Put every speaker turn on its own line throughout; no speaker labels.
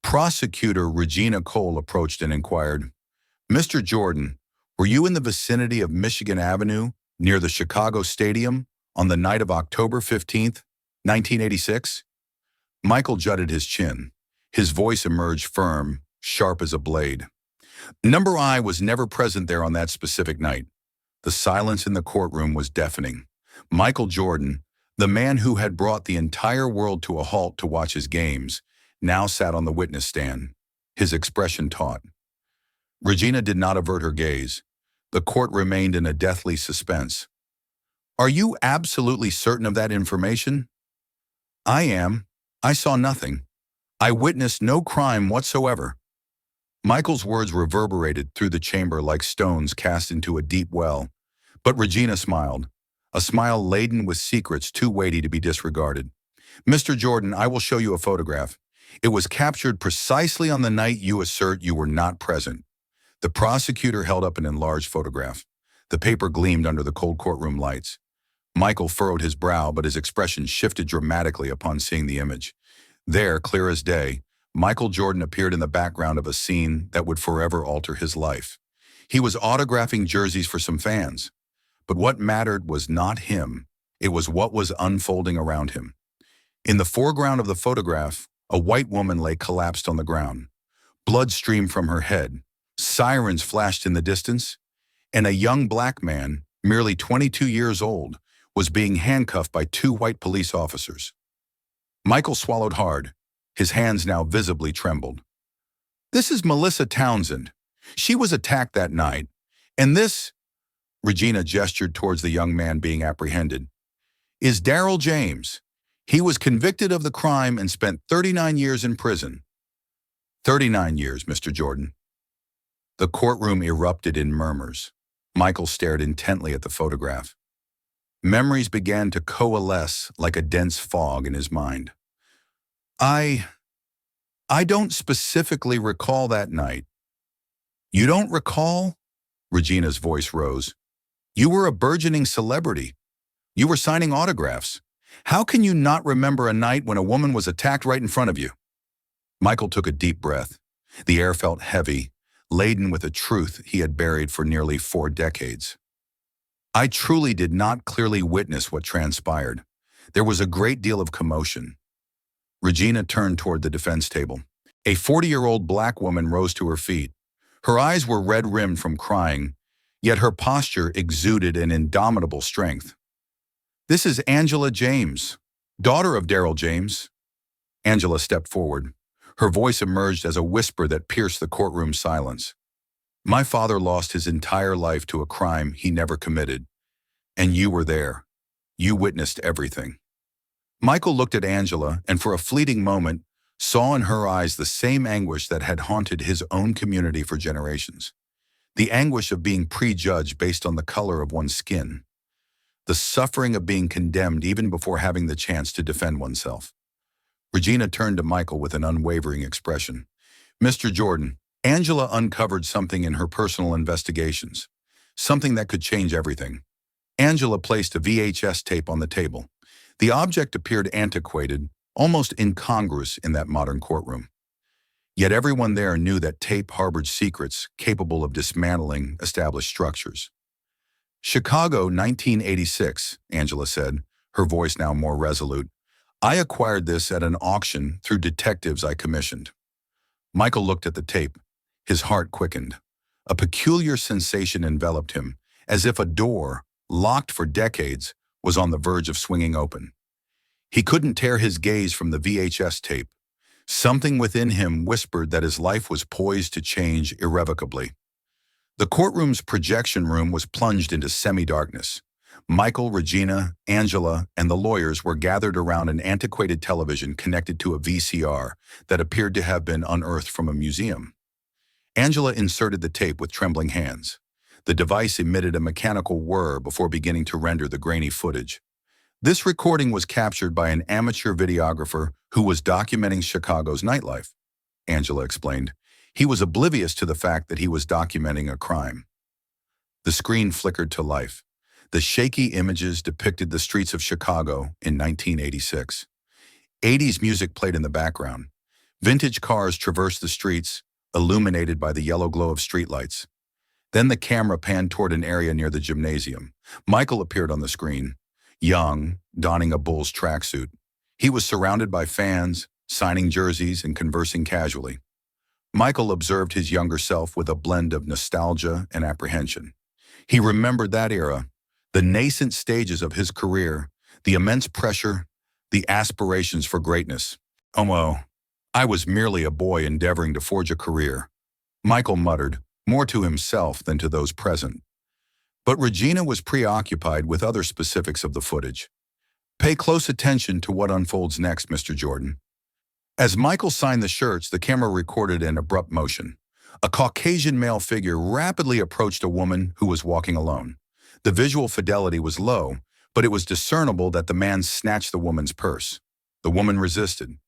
Prosecutor Regina Cole approached and inquired, "Mr. Jordan, were you in the vicinity of Michigan Avenue near the Chicago Stadium on the night of October 15th, 1986? Michael jutted his chin. His voice emerged firm, sharp as a blade. Number I was never present there on that specific night. The silence in the courtroom was deafening. Michael Jordan, the man who had brought the entire world to a halt to watch his games, now sat on the witness stand, his expression taut. Regina did not avert her gaze. The court remained in a deathly suspense. "Are you absolutely certain of that information?" "I am. I saw nothing. I witnessed no crime whatsoever." Michael's words reverberated through the chamber like stones cast into a deep well. But Regina smiled, a smile laden with secrets too weighty to be disregarded. "Mr. Jordan, I will show you a photograph. It was captured precisely on the night you assert you were not present." The prosecutor held up an enlarged photograph. The paper gleamed under the cold courtroom lights. Michael furrowed his brow, but his expression shifted dramatically upon seeing the image. There, clear as day, Michael Jordan appeared in the background of a scene that would forever alter his life. He was autographing jerseys for some fans. But what mattered was not him. It was what was unfolding around him. In the foreground of the photograph, a white woman lay collapsed on the ground. Blood streamed from her head. Sirens flashed in the distance. And a young black man, merely 22 years old, was being handcuffed by two white police officers. Michael swallowed hard. His hands now visibly trembled. "This is Melissa Townsend. She was attacked that night. And this," Regina gestured towards the young man being apprehended, "is Daryl James. He was convicted of the crime and spent 39 years in prison." 39 years, Mr. Jordan." The courtroom erupted in murmurs. Michael stared intently at the photograph. Memories began to coalesce like a dense fog in his mind. I don't specifically recall that night." "You don't recall?" Regina's voice rose. "You were a burgeoning celebrity. You were signing autographs. How can you not remember a night when a woman was attacked right in front of you?" Michael took a deep breath. The air felt heavy, laden with a truth he had buried for nearly 4 decades. "I truly did not clearly witness what transpired. There was a great deal of commotion." Regina turned toward the defense table. A 40-year-old black woman rose to her feet. Her eyes were red-rimmed from crying, yet her posture exuded an indomitable strength. "This is Angela James, daughter of Daryl James." Angela stepped forward. Her voice emerged as a whisper that pierced the courtroom silence. "My father lost his entire life to a crime he never committed. And you were there. You witnessed everything." Michael looked at Angela and for a fleeting moment saw in her eyes the same anguish that had haunted his own community for generations. The anguish of being prejudged based on the color of one's skin. The suffering of being condemned even before having the chance to defend oneself. Regina turned to Michael with an unwavering expression. "Mr. Jordan, Angela uncovered something in her personal investigations. Something that could change everything." Angela placed a VHS tape on the table. The object appeared antiquated, almost incongruous in that modern courtroom. Yet everyone there knew that tape harbored secrets capable of dismantling established structures. "Chicago, 1986, Angela said, her voice now more resolute. "I acquired this at an auction through detectives I commissioned." Michael looked at the tape. His heart quickened. A peculiar sensation enveloped him, as if a door, locked for decades, was on the verge of swinging open. He couldn't tear his gaze from the VHS tape. Something within him whispered that his life was poised to change irrevocably. The courtroom's projection room was plunged into semi-darkness. Michael, Regina, Angela, and the lawyers were gathered around an antiquated television connected to a VCR that appeared to have been unearthed from a museum. Angela inserted the tape with trembling hands. The device emitted a mechanical whir before beginning to render the grainy footage. This recording was captured by an amateur videographer who was documenting Chicago's nightlife, Angela explained. He was oblivious to the fact that he was documenting a crime. The screen flickered to life. The shaky images depicted the streets of Chicago in 1986. 80s music played in the background. Vintage cars traversed the streets, illuminated by the yellow glow of streetlights. Then the camera panned toward an area near the gymnasium. Michael appeared on the screen, young, donning a Bulls tracksuit. He was surrounded by fans, signing jerseys and conversing casually. Michael observed his younger self with a blend of nostalgia and apprehension. He remembered that era, the nascent stages of his career, the immense pressure, the aspirations for greatness. "Oh, I was merely a boy endeavoring to forge a career," Michael muttered, more to himself than to those present. But Regina was preoccupied with other specifics of the footage. "Pay close attention to what unfolds next, Mr. Jordan." As Michael signed the shirts, the camera recorded an abrupt motion. A Caucasian male figure rapidly approached a woman who was walking alone. The visual fidelity was low, but it was discernible that the man snatched the woman's purse. The woman resisted.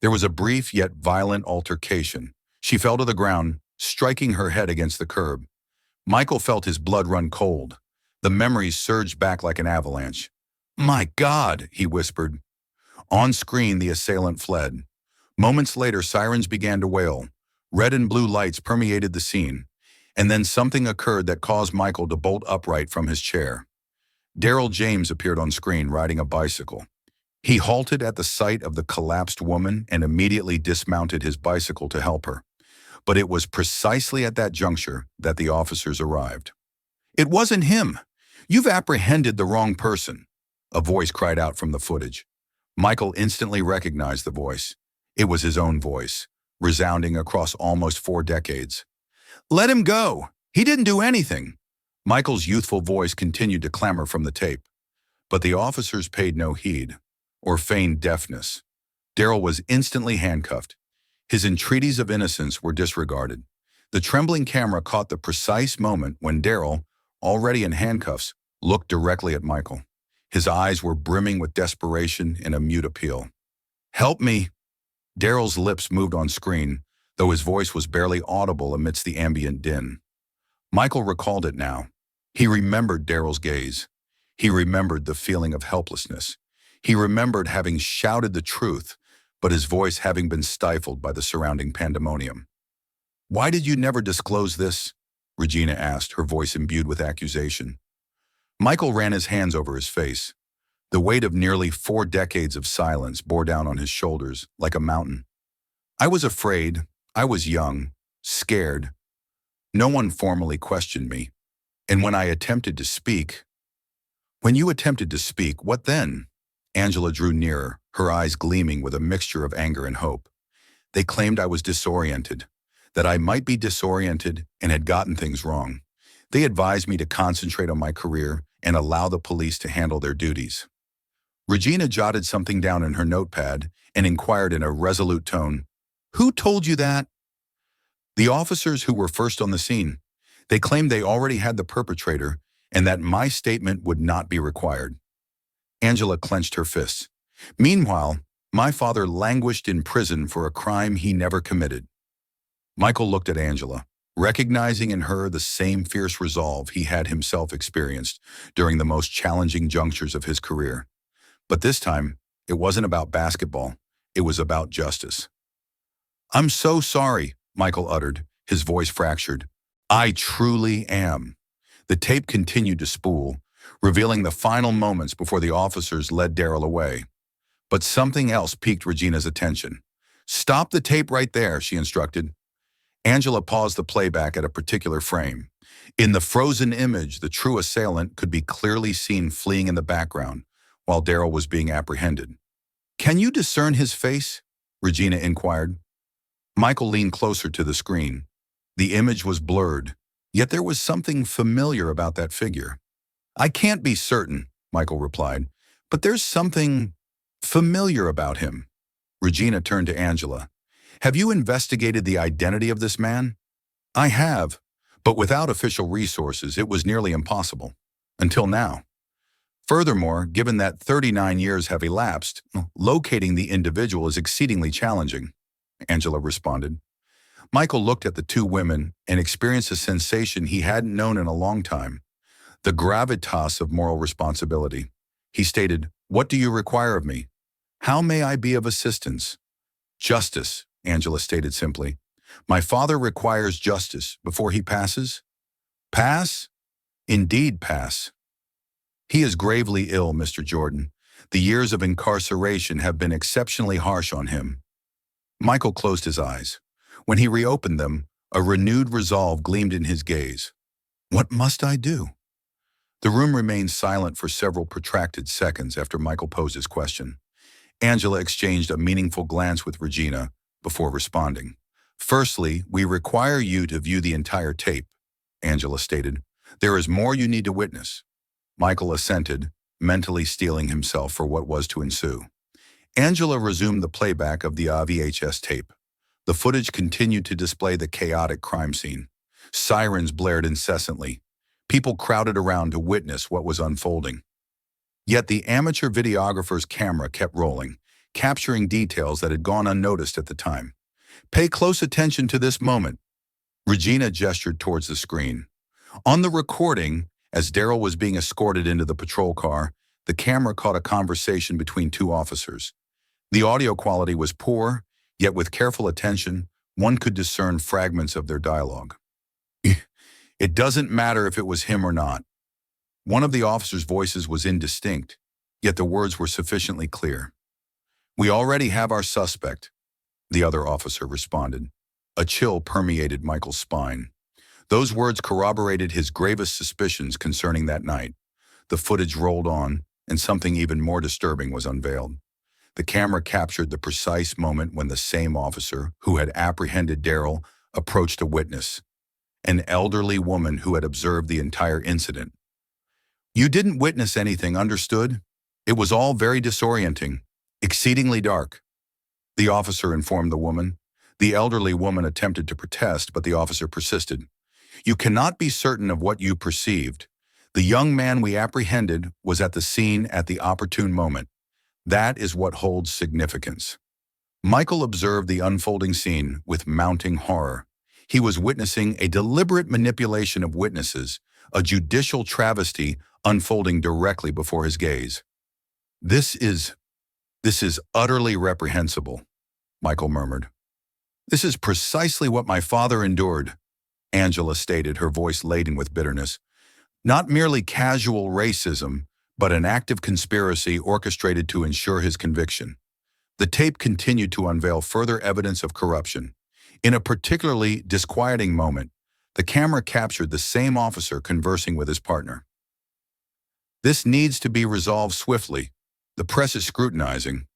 There was a brief yet violent altercation. She fell to the ground, striking her head against the curb. Michael felt his blood run cold. The memories surged back like an avalanche. "My God," he whispered. On screen, the assailant fled. Moments later, sirens began to wail. Red and blue lights permeated the scene. And then something occurred that caused Michael to bolt upright from his chair. Daryl James appeared on screen riding a bicycle. He halted at the sight of the collapsed woman and immediately dismounted his bicycle to help her. But it was precisely at that juncture that the officers arrived. "It wasn't him. You've apprehended the wrong person," a voice cried out from the footage. Michael instantly recognized the voice. It was his own voice, resounding across almost 4 decades. "Let him go. He didn't do anything." Michael's youthful voice continued to clamor from the tape. But the officers paid no heed, or feigned deafness. Daryl was instantly handcuffed. His entreaties of innocence were disregarded. The trembling camera caught the precise moment when Daryl, already in handcuffs, looked directly at Michael. His eyes were brimming with desperation and a mute appeal. "Help me." Daryl's lips moved on screen, though his voice was barely audible amidst the ambient din. Michael recalled it now. He remembered Daryl's gaze. He remembered the feeling of helplessness. He remembered having shouted the truth, but his voice having been stifled by the surrounding pandemonium. "Why did you never disclose this?" Regina asked, her voice imbued with accusation. Michael ran his hands over his face. The weight of nearly 4 decades of silence bore down on his shoulders like a mountain. "I was afraid. I was young, scared. No one formally questioned me. And when I attempted to speak—" "When you attempted to speak, what then?" Angela drew nearer, her eyes gleaming with a mixture of anger and hope. "They claimed I was disoriented, that I might be disoriented and had gotten things wrong. They advised me to concentrate on my career and allow the police to handle their duties." Regina jotted something down in her notepad and inquired in a resolute tone, "Who told you that?" "The officers who were first on the scene. They claimed they already had the perpetrator and that my statement would not be required." Angela clenched her fists. "Meanwhile, my father languished in prison for a crime he never committed." Michael looked at Angela, recognizing in her the same fierce resolve he had himself experienced during the most challenging junctures of his career. But this time, it wasn't about basketball. It was about justice. "I'm so sorry," Michael uttered, his voice fractured. "I truly am." The tape continued to spool, revealing the final moments before the officers led Daryl away. But something else piqued Regina's attention. "Stop the tape right there," she instructed. Angela paused the playback at a particular frame. In the frozen image, the true assailant could be clearly seen fleeing in the background, while Daryl was being apprehended. "Can you discern his face?" Regina inquired. Michael leaned closer to the screen. The image was blurred, yet there was something familiar about that figure. "I can't be certain," Michael replied, "but there's something familiar about him." Regina turned to Angela. "Have you investigated the identity of this man?" "I have, but without official resources, it was nearly impossible. Until now. Furthermore, given that 39 years have elapsed, locating the individual is exceedingly challenging," Angela responded. Michael looked at the two women and experienced a sensation he hadn't known in a long time, the gravitas of moral responsibility. He stated, "What do you require of me? How may I be of assistance?" "Justice," Angela stated simply. My father requires justice before he passes. Pass? Indeed pass. He is gravely ill, Mr. Jordan. The years of incarceration have been exceptionally harsh on him. Michael closed his eyes. When he reopened them, a renewed resolve gleamed in his gaze. What must I do? The room remained silent for several protracted seconds after Michael posed his question. Angela exchanged a meaningful glance with Regina before responding. Firstly, we require you to view the entire tape, Angela stated. There is more you need to witness. Michael assented, mentally steeling himself for what was to ensue. Angela resumed the playback of the VHS tape. The footage continued to display the chaotic crime scene. Sirens blared incessantly. People crowded around to witness what was unfolding. Yet the amateur videographer's camera kept rolling, capturing details that had gone unnoticed at the time. Pay close attention to this moment. Regina gestured towards the screen. On the recording, as Daryl was being escorted into the patrol car, the camera caught a conversation between two officers. The audio quality was poor, yet with careful attention, one could discern fragments of their dialogue. It doesn't matter if it was him or not. One of the officers' voices was indistinct, yet the words were sufficiently clear. We already have our suspect, the other officer responded. A chill permeated Michael's spine. Those words corroborated his gravest suspicions concerning that night. The footage rolled on, and something even more disturbing was unveiled. The camera captured the precise moment when the same officer who had apprehended Daryl approached a witness, an elderly woman who had observed the entire incident. You didn't witness anything, understood? It was all very disorienting, exceedingly dark. The officer informed the woman. The elderly woman attempted to protest, but the officer persisted. You cannot be certain of what you perceived. The young man we apprehended was at the scene at the opportune moment. That is what holds significance. Michael observed the unfolding scene with mounting horror. He was witnessing a deliberate manipulation of witnesses, a judicial travesty unfolding directly before his gaze. This is utterly reprehensible, Michael murmured. This is precisely what my father endured, Angela stated, her voice laden with bitterness. Not merely casual racism, but an active conspiracy orchestrated to ensure his conviction. The tape continued to unveil further evidence of corruption. In a particularly disquieting moment, the camera captured the same officer conversing with his partner. This needs to be resolved swiftly. The press is scrutinizing,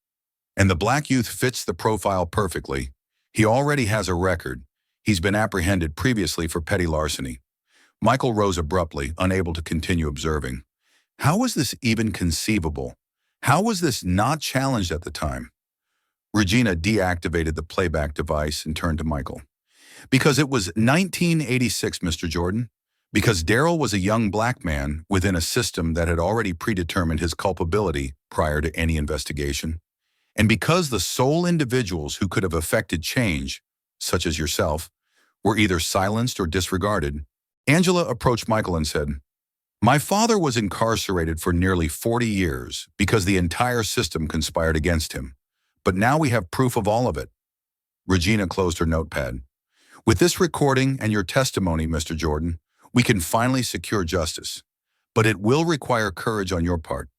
and the black youth fits the profile perfectly. He already has a record. He's been apprehended previously for petty larceny. Michael rose abruptly, unable to continue observing. How was this even conceivable? How was this not challenged at the time? Regina deactivated the playback device and turned to Michael. Because it was 1986, Mr. Jordan. Because Daryl was a young black man within a system that had already predetermined his culpability prior to any investigation. And because the sole individuals who could have affected change, such as yourself, were either silenced or disregarded, Angela approached Michael and said, My father was incarcerated for nearly 40 years because the entire system conspired against him. But now we have proof of all of it. Regina closed her notepad. With this recording and your testimony, Mr. Jordan, we can finally secure justice. But it will require courage on your part.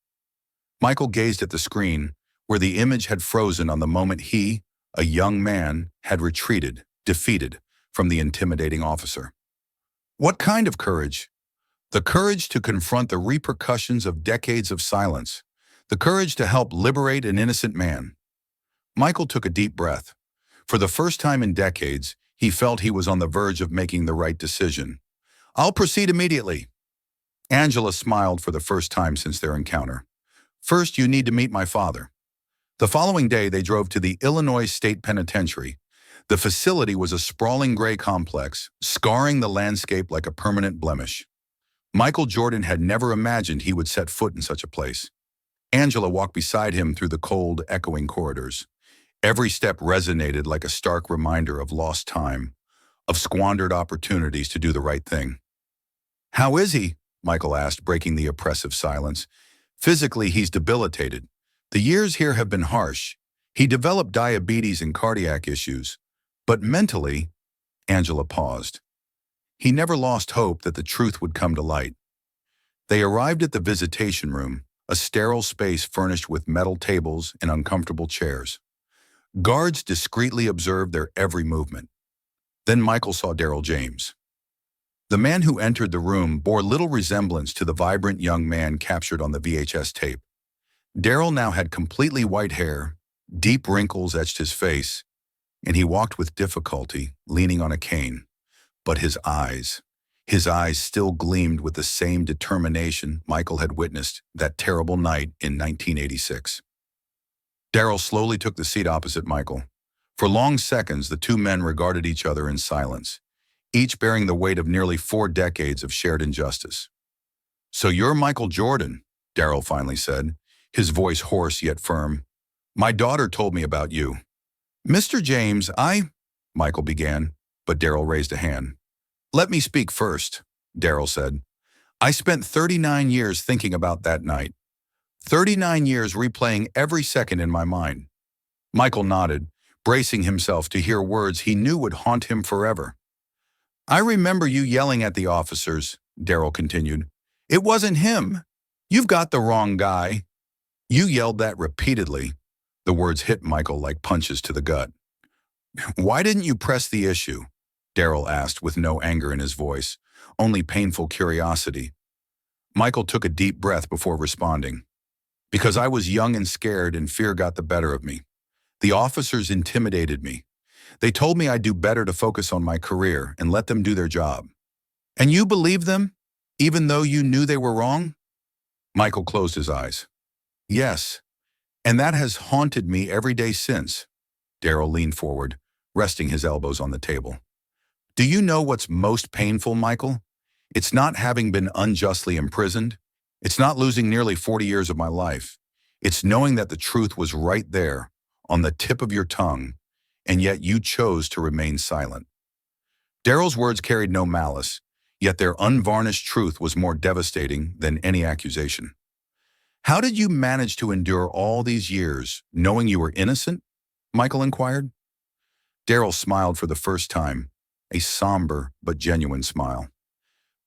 Michael gazed at the screen, where the image had frozen on the moment he, a young man, had retreated, defeated, from the intimidating officer. What kind of courage? The courage to confront the repercussions of decades of silence. The courage to help liberate an innocent man. Michael took a deep breath. For the first time in decades, he felt he was on the verge of making the right decision. I'll proceed immediately. Angela smiled for the first time since their encounter. First, you need to meet my father. The following day, they drove to the Illinois State Penitentiary. The facility was a sprawling gray complex, scarring the landscape like a permanent blemish. Michael Jordan had never imagined he would set foot in such a place. Angela walked beside him through the cold, echoing corridors. Every step resonated like a stark reminder of lost time, of squandered opportunities to do the right thing. How is he? Michael asked, breaking the oppressive silence. Physically, he's debilitated. The years here have been harsh. He developed diabetes and cardiac issues, But mentally, Angela paused. He never lost hope that the truth would come to light. They arrived at the visitation room, a sterile space furnished with metal tables and uncomfortable chairs. Guards discreetly observed their every movement. Then Michael saw Daryl James. The man who entered the room bore little resemblance to the vibrant young man captured on the VHS tape. Daryl now had completely white hair, deep wrinkles etched his face, and he walked with difficulty, leaning on a cane. But his eyes still gleamed with the same determination Michael had witnessed that terrible night in 1986. Daryl slowly took the seat opposite Michael. For long seconds, the two men regarded each other in silence, each bearing the weight of nearly 4 decades of shared injustice. "So you're Michael Jordan," Daryl finally said, his voice hoarse yet firm. "My daughter told me about you." "Mr. James, Michael began, but Daryl raised a hand. "Let me speak first," Daryl said. "I spent 39 years thinking about that night. 39 years replaying every second in my mind." Michael nodded, bracing himself to hear words he knew would haunt him forever. "I remember you yelling at the officers," Daryl continued. "It wasn't him. You've got the wrong guy." "You yelled that repeatedly." The words hit Michael like punches to the gut. "Why didn't you press the issue?" Daryl asked with no anger in his voice, only painful curiosity. Michael took a deep breath before responding. "Because I was young and scared and fear got the better of me. The officers intimidated me. They told me I'd do better to focus on my career and let them do their job." "And you believed them, even though you knew they were wrong?" Michael closed his eyes. "Yes, and that has haunted me every day since." Daryl leaned forward, resting his elbows on the table. "Do you know what's most painful, Michael? It's not having been unjustly imprisoned. It's not losing nearly 40 years of my life. It's knowing that the truth was right there, on the tip of your tongue, and yet you chose to remain silent." Daryl's words carried no malice, yet their unvarnished truth was more devastating than any accusation. "How did you manage to endure all these years, knowing you were innocent?" Michael inquired. Daryl smiled for the first time, a somber but genuine smile.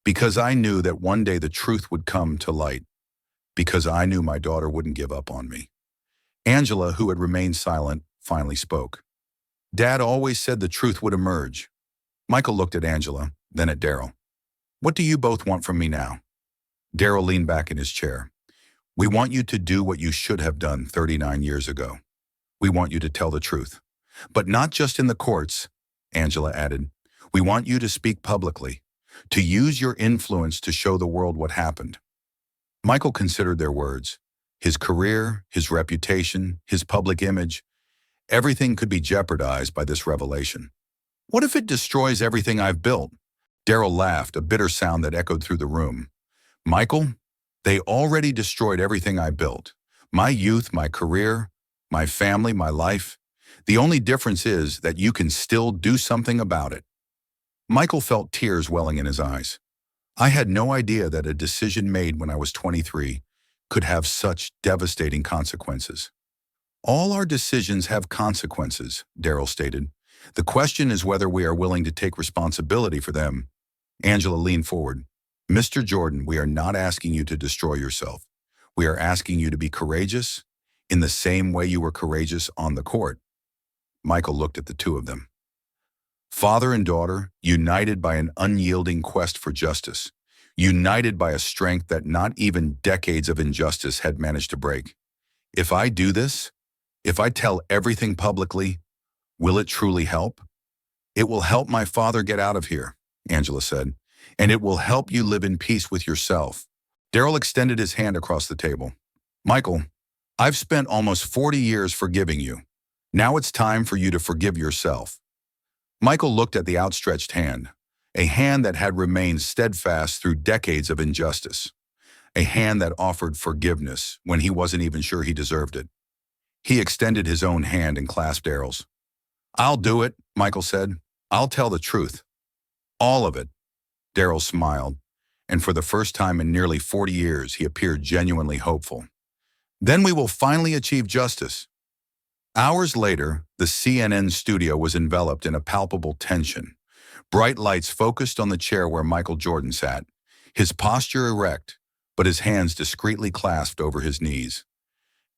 "Because I knew that one day the truth would come to light. Because I knew my daughter wouldn't give up on me." Angela, who had remained silent, finally spoke. "Dad always said the truth would emerge." Michael looked at Angela, then at Daryl. "What do you both want from me now?" Daryl leaned back in his chair. "We want you to do what you should have done 39 years ago. We want you to tell the truth. But not just in the courts," Angela added. "We want you to speak publicly, to use your influence to show the world what happened." Michael considered their words. His career, his reputation, his public image, everything could be jeopardized by this revelation. "What if it destroys everything I've built?" Daryl laughed, a bitter sound that echoed through the room. "Michael, they already destroyed everything I built. My youth, my career, my family, my life. The only difference is that you can still do something about it." Michael felt tears welling in his eyes. "I had no idea that a decision made when I was 23 could have such devastating consequences." "All our decisions have consequences," Daryl stated. "The question is whether we are willing to take responsibility for them." Angela leaned forward. "Mr. Jordan, we are not asking you to destroy yourself. We are asking you to be courageous in the same way you were courageous on the court." Michael looked at the two of them. Father and daughter, united by an unyielding quest for justice, united by a strength that not even decades of injustice had managed to break. "If I do this, if I tell everything publicly, will it truly help?" "It will help my father get out of here," Angela said, "and it will help you live in peace with yourself." Daryl extended his hand across the table. "Michael, I've spent almost 40 years forgiving you. Now it's time for you to forgive yourself." Michael looked at the outstretched hand, a hand that had remained steadfast through decades of injustice, a hand that offered forgiveness when he wasn't even sure he deserved it. He extended his own hand and clasped Daryl's. "I'll do it," Michael said. "I'll tell the truth. All of it." Daryl smiled, and for the first time in nearly 40 years, he appeared genuinely hopeful. "Then we will finally achieve justice." Hours later, the CNN studio was enveloped in a palpable tension. Bright lights focused on the chair where Michael Jordan sat, his posture erect, but his hands discreetly clasped over his knees.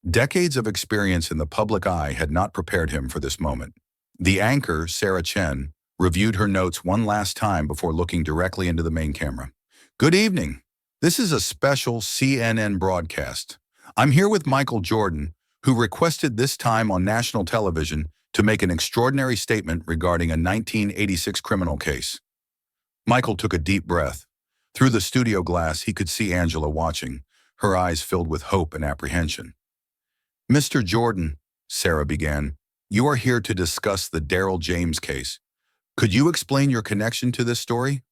Decades of experience in the public eye had not prepared him for this moment. The anchor, Sarah Chen, reviewed her notes one last time before looking directly into the main camera. Good evening. This is a special CNN broadcast. I'm here with Michael Jordan, who requested this time on national television to make an extraordinary statement regarding a 1986 criminal case. Michael took a deep breath. Through the studio glass, he could see Angela watching, her eyes filled with hope and apprehension. Mr. Jordan, Sarah began, you are here to discuss the Daryl James case. Could you explain your connection to this story?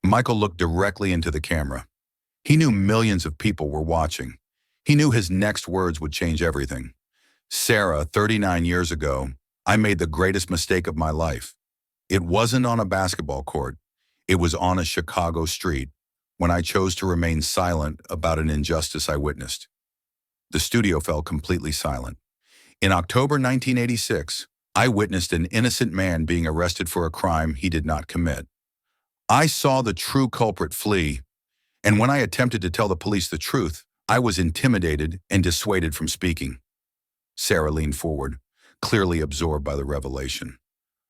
Michael looked directly into the camera. He knew millions of people were watching. He knew his next words would change everything. Sarah, 39 years ago, I made the greatest mistake of my life. It wasn't on a basketball court. It was on a Chicago street when I chose to remain silent about an injustice I witnessed. The studio fell completely silent. In October 1986, I witnessed an innocent man being arrested for a crime he did not commit. I saw the true culprit flee, and when I attempted to tell the police the truth, I was intimidated and dissuaded from speaking. Sarah leaned forward, clearly absorbed by the revelation.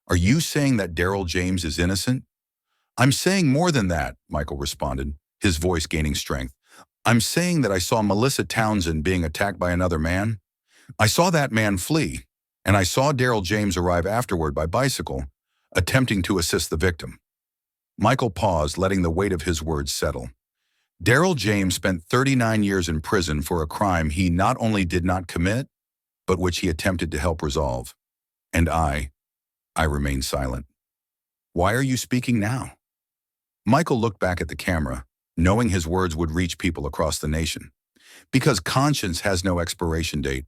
Are you saying that Daryl James is innocent? I'm saying more than that, Michael responded, his voice gaining strength. I'm saying that I saw Melissa Townsend being attacked by another man. I saw that man flee, and I saw Daryl James arrive afterward by bicycle, attempting to assist the victim. Michael paused, letting the weight of his words settle. Daryl James spent 39 years in prison for a crime he not only did not commit, but which he attempted to help resolve. And I remained silent. Why are you speaking now? Michael looked back at the camera, knowing his words would reach people across the nation. Because conscience has no expiration date.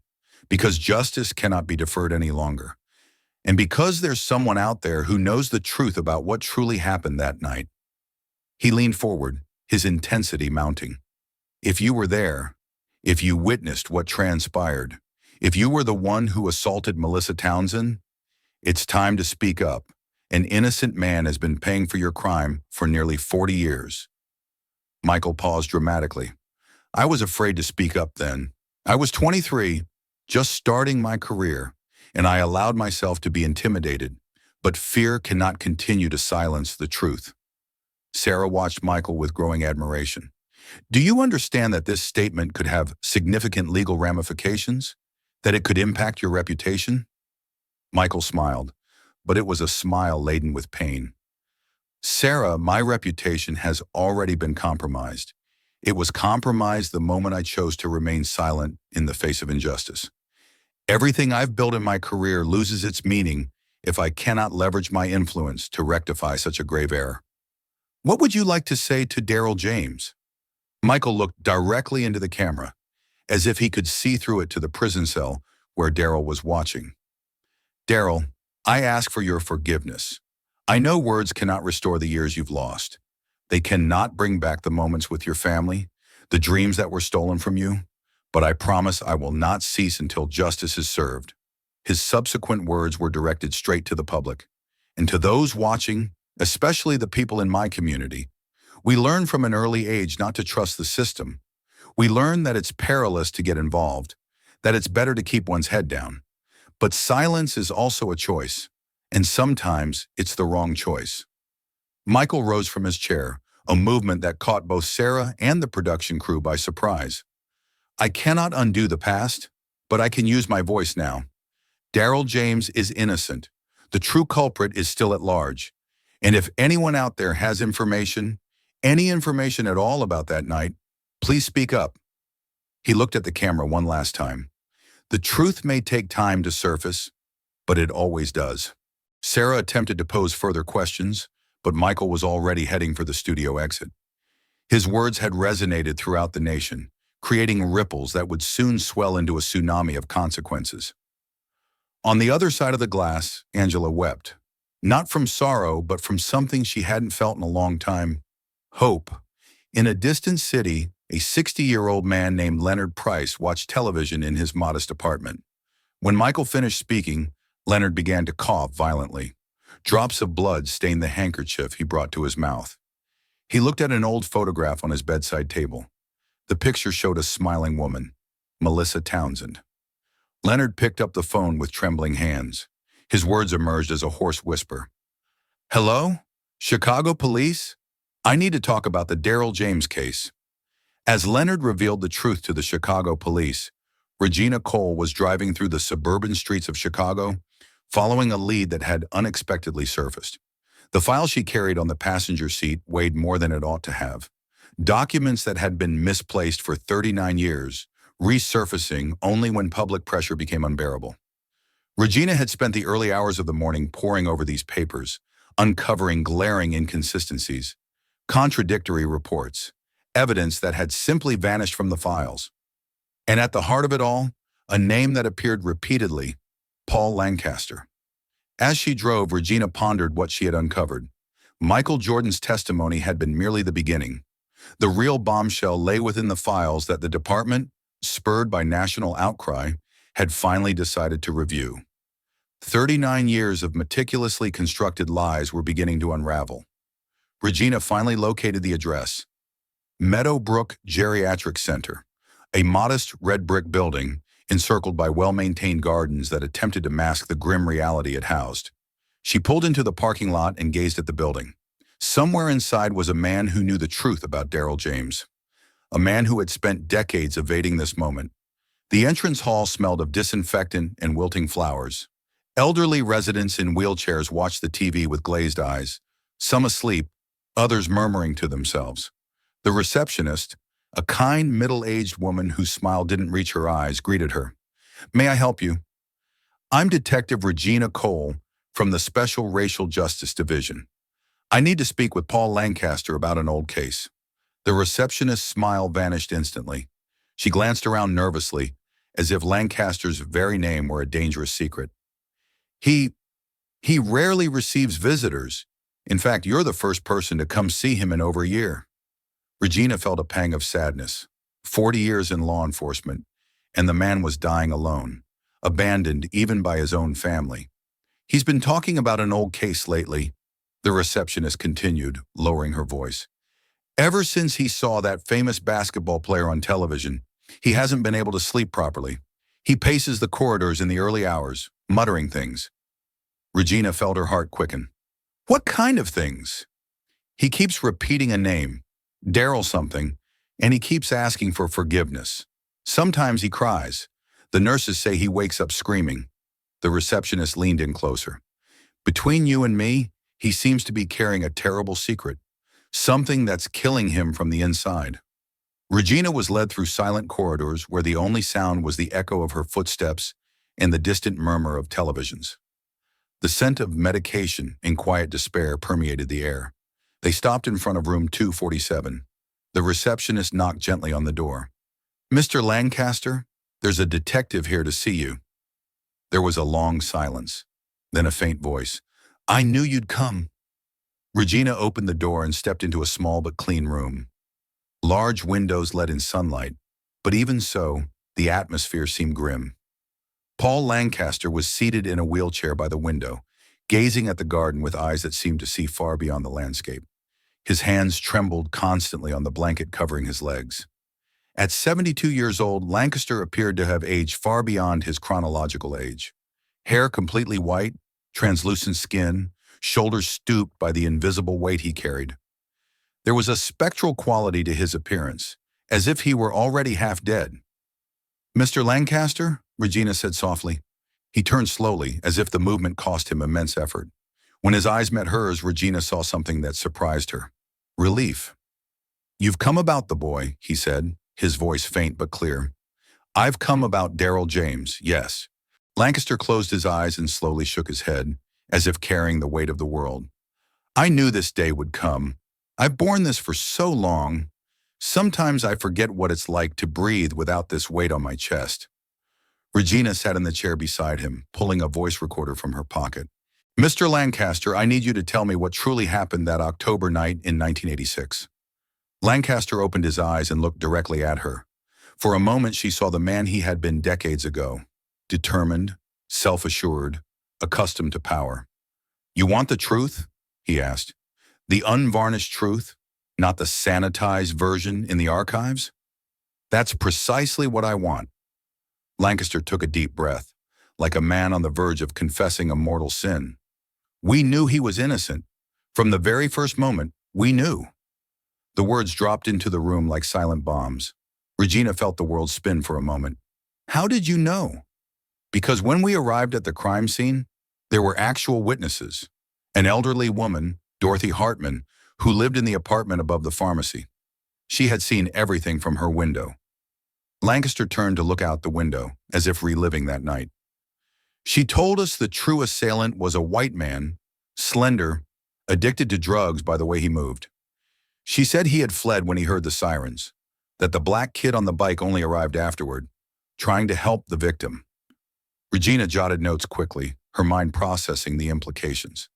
Because justice cannot be deferred any longer. And because there's someone out there who knows the truth about what truly happened that night. He leaned forward, his intensity mounting. If you were there, if you witnessed what transpired, if you were the one who assaulted Melissa Townsend, it's time to speak up. An innocent man has been paying for your crime for nearly 40 years. Michael paused dramatically. I was afraid to speak up then. I was 23, just starting my career, and I allowed myself to be intimidated, but fear cannot continue to silence the truth. Sarah watched Michael with growing admiration. Do you understand that this statement could have significant legal ramifications? That it could impact your reputation? Michael smiled, but it was a smile laden with pain. Sarah, my reputation has already been compromised. It was compromised the moment I chose to remain silent in the face of injustice. Everything I've built in my career loses its meaning if I cannot leverage my influence to rectify such a grave error. What would you like to say to Daryl James? Michael looked directly into the camera, as if he could see through it to the prison cell where Daryl was watching. Daryl, I ask for your forgiveness. I know words cannot restore the years you've lost. They cannot bring back the moments with your family, the dreams that were stolen from you, but I promise I will not cease until justice is served. His subsequent words were directed straight to the public, and to those watching, especially the people in my community. We learn from an early age not to trust the system. We learn that it's perilous to get involved, that it's better to keep one's head down. But silence is also a choice, and sometimes it's the wrong choice. Michael rose from his chair, a movement that caught both Sarah and the production crew by surprise. I cannot undo the past, but I can use my voice now. Daryl James is innocent. The true culprit is still at large. And if anyone out there has information, any information at all about that night, please speak up. He looked at the camera one last time. The truth may take time to surface, but it always does. Sarah attempted to pose further questions, but Michael was already heading for the studio exit. His words had resonated throughout the nation, creating ripples that would soon swell into a tsunami of consequences. On the other side of the glass, Angela wept. Not from sorrow, but from something she hadn't felt in a long time. Hope. In a distant city, a 60-year-old man named Leonard Price watched television in his modest apartment. When Michael finished speaking, Leonard began to cough violently. Drops of blood stained the handkerchief he brought to his mouth. He looked at an old photograph on his bedside table. The picture showed a smiling woman, Melissa Townsend. Leonard picked up the phone with trembling hands. His words emerged as a hoarse whisper. "Hello? Chicago police? I need to talk about the Daryl James case." As Leonard revealed the truth to the Chicago police, Regina Cole was driving through the suburban streets of Chicago, following a lead that had unexpectedly surfaced. The file she carried on the passenger seat weighed more than it ought to have. Documents that had been misplaced for 39 years, resurfacing only when public pressure became unbearable. Regina had spent the early hours of the morning poring over these papers, uncovering glaring inconsistencies, contradictory reports, evidence that had simply vanished from the files. And at the heart of it all, a name that appeared repeatedly, Paul Lancaster. As she drove, Regina pondered what she had uncovered. Michael Jordan's testimony had been merely the beginning. The real bombshell lay within the files that the department, spurred by national outcry, had finally decided to review. 39 years of meticulously constructed lies were beginning to unravel. Regina finally located the address. Meadowbrook Geriatric Center, a modest red brick building encircled by well-maintained gardens that attempted to mask the grim reality it housed. She pulled into the parking lot and gazed at the building. Somewhere inside was a man who knew the truth about Daryl James, a man who had spent decades evading this moment. The entrance hall smelled of disinfectant and wilting flowers. Elderly residents in wheelchairs watched the TV with glazed eyes, some asleep, others murmuring to themselves. The receptionist, a kind, middle-aged woman whose smile didn't reach her eyes, greeted her. "May I help you?" "I'm Detective Regina Cole from the Special Racial Justice Division. I need to speak with Paul Lancaster about an old case." The receptionist's smile vanished instantly. She glanced around nervously, as if Lancaster's very name were a dangerous secret. He rarely receives visitors. In fact, you're the first person to come see him in over a year." Regina felt a pang of sadness. 40 years in law enforcement, and the man was dying alone, abandoned even by his own family. "He's been talking about an old case lately," the receptionist continued, lowering her voice. "Ever since he saw that famous basketball player on television, he hasn't been able to sleep properly. He paces the corridors in the early hours, muttering things." Regina felt her heart quicken. "What kind of things?" "He keeps repeating a name, Daryl something, and he keeps asking for forgiveness. Sometimes he cries. The nurses say he wakes up screaming." The receptionist leaned in closer. "Between you and me, he seems to be carrying a terrible secret, something that's killing him from the inside." Regina was led through silent corridors where the only sound was the echo of her footsteps and the distant murmur of televisions. The scent of medication and quiet despair permeated the air. They stopped in front of room 247. The receptionist knocked gently on the door. "Mr. Lancaster, there's a detective here to see you." There was a long silence, then a faint voice. "I knew you'd come." Regina opened the door and stepped into a small but clean room. Large windows let in sunlight, but even so, the atmosphere seemed grim. Paul Lancaster was seated in a wheelchair by the window, gazing at the garden with eyes that seemed to see far beyond the landscape. His hands trembled constantly on the blanket covering his legs. At 72 years old, Lancaster appeared to have aged far beyond his chronological age. Hair completely white, translucent skin, shoulders stooped by the invisible weight he carried. There was a spectral quality to his appearance, as if he were already half dead. "Mr. Lancaster?" Regina said softly. He turned slowly, as if the movement cost him immense effort. When his eyes met hers, Regina saw something that surprised her. Relief. "You've come about the boy," he said, his voice faint but clear. "I've come about Daryl James, yes." Lancaster closed his eyes and slowly shook his head, as if carrying the weight of the world. "I knew this day would come. I've borne this for so long. Sometimes I forget what it's like to breathe without this weight on my chest." Regina sat in the chair beside him, pulling a voice recorder from her pocket. "Mr. Lancaster, I need you to tell me what truly happened that October night in 1986. Lancaster opened his eyes and looked directly at her. For a moment she saw the man he had been decades ago. determined, self-assured, accustomed to power. "You want the truth?" he asked. "The unvarnished truth, not the sanitized version in the archives?" "That's precisely what I want." Lancaster took a deep breath, like a man on the verge of confessing a mortal sin. "We knew he was innocent. From the very first moment, we knew." The words dropped into the room like silent bombs. Regina felt the world spin for a moment. "How did you know?" "Because when we arrived at the crime scene, there were actual witnesses. An elderly woman, Dorothy Hartman, who lived in the apartment above the pharmacy. She had seen everything from her window." Lancaster turned to look out the window, as if reliving that night. "She told us the true assailant was a white man, slender, addicted to drugs by the way he moved. She said he had fled when he heard the sirens, that the black kid on the bike only arrived afterward, trying to help the victim." Regina jotted notes quickly, her mind processing the implications.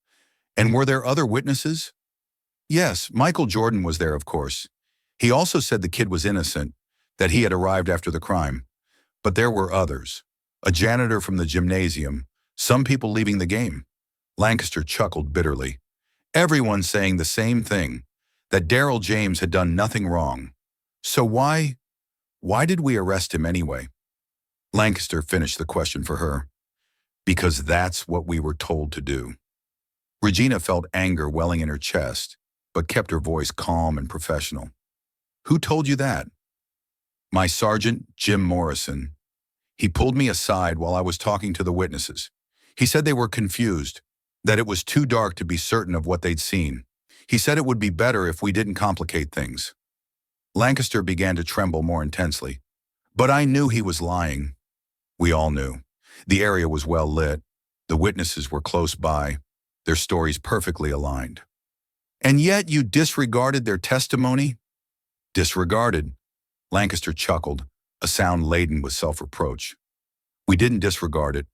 "And were there other witnesses?" "Yes, Michael Jordan was there, of course. He also said the kid was innocent, that he had arrived after the crime. But there were others. A janitor from the gymnasium, some people leaving the game." Lancaster chuckled bitterly. "Everyone saying the same thing, that Daryl James had done nothing wrong. So why did we arrest him anyway?" Lancaster finished the question for her. "Because that's what we were told to do." Regina felt anger welling in her chest, but kept her voice calm and professional. "Who told you that?" "My sergeant, Jim Morrison. He pulled me aside while I was talking to the witnesses. He said they were confused, that it was too dark to be certain of what they'd seen. He said it would be better if we didn't complicate things." Lancaster began to tremble more intensely. "But I knew he was lying." "We all knew. The area was well lit. The witnesses were close by, their stories perfectly aligned." "And yet you disregarded their testimony?" "Disregarded?" Lancaster chuckled, a sound laden with self-reproach. "We didn't disregard it.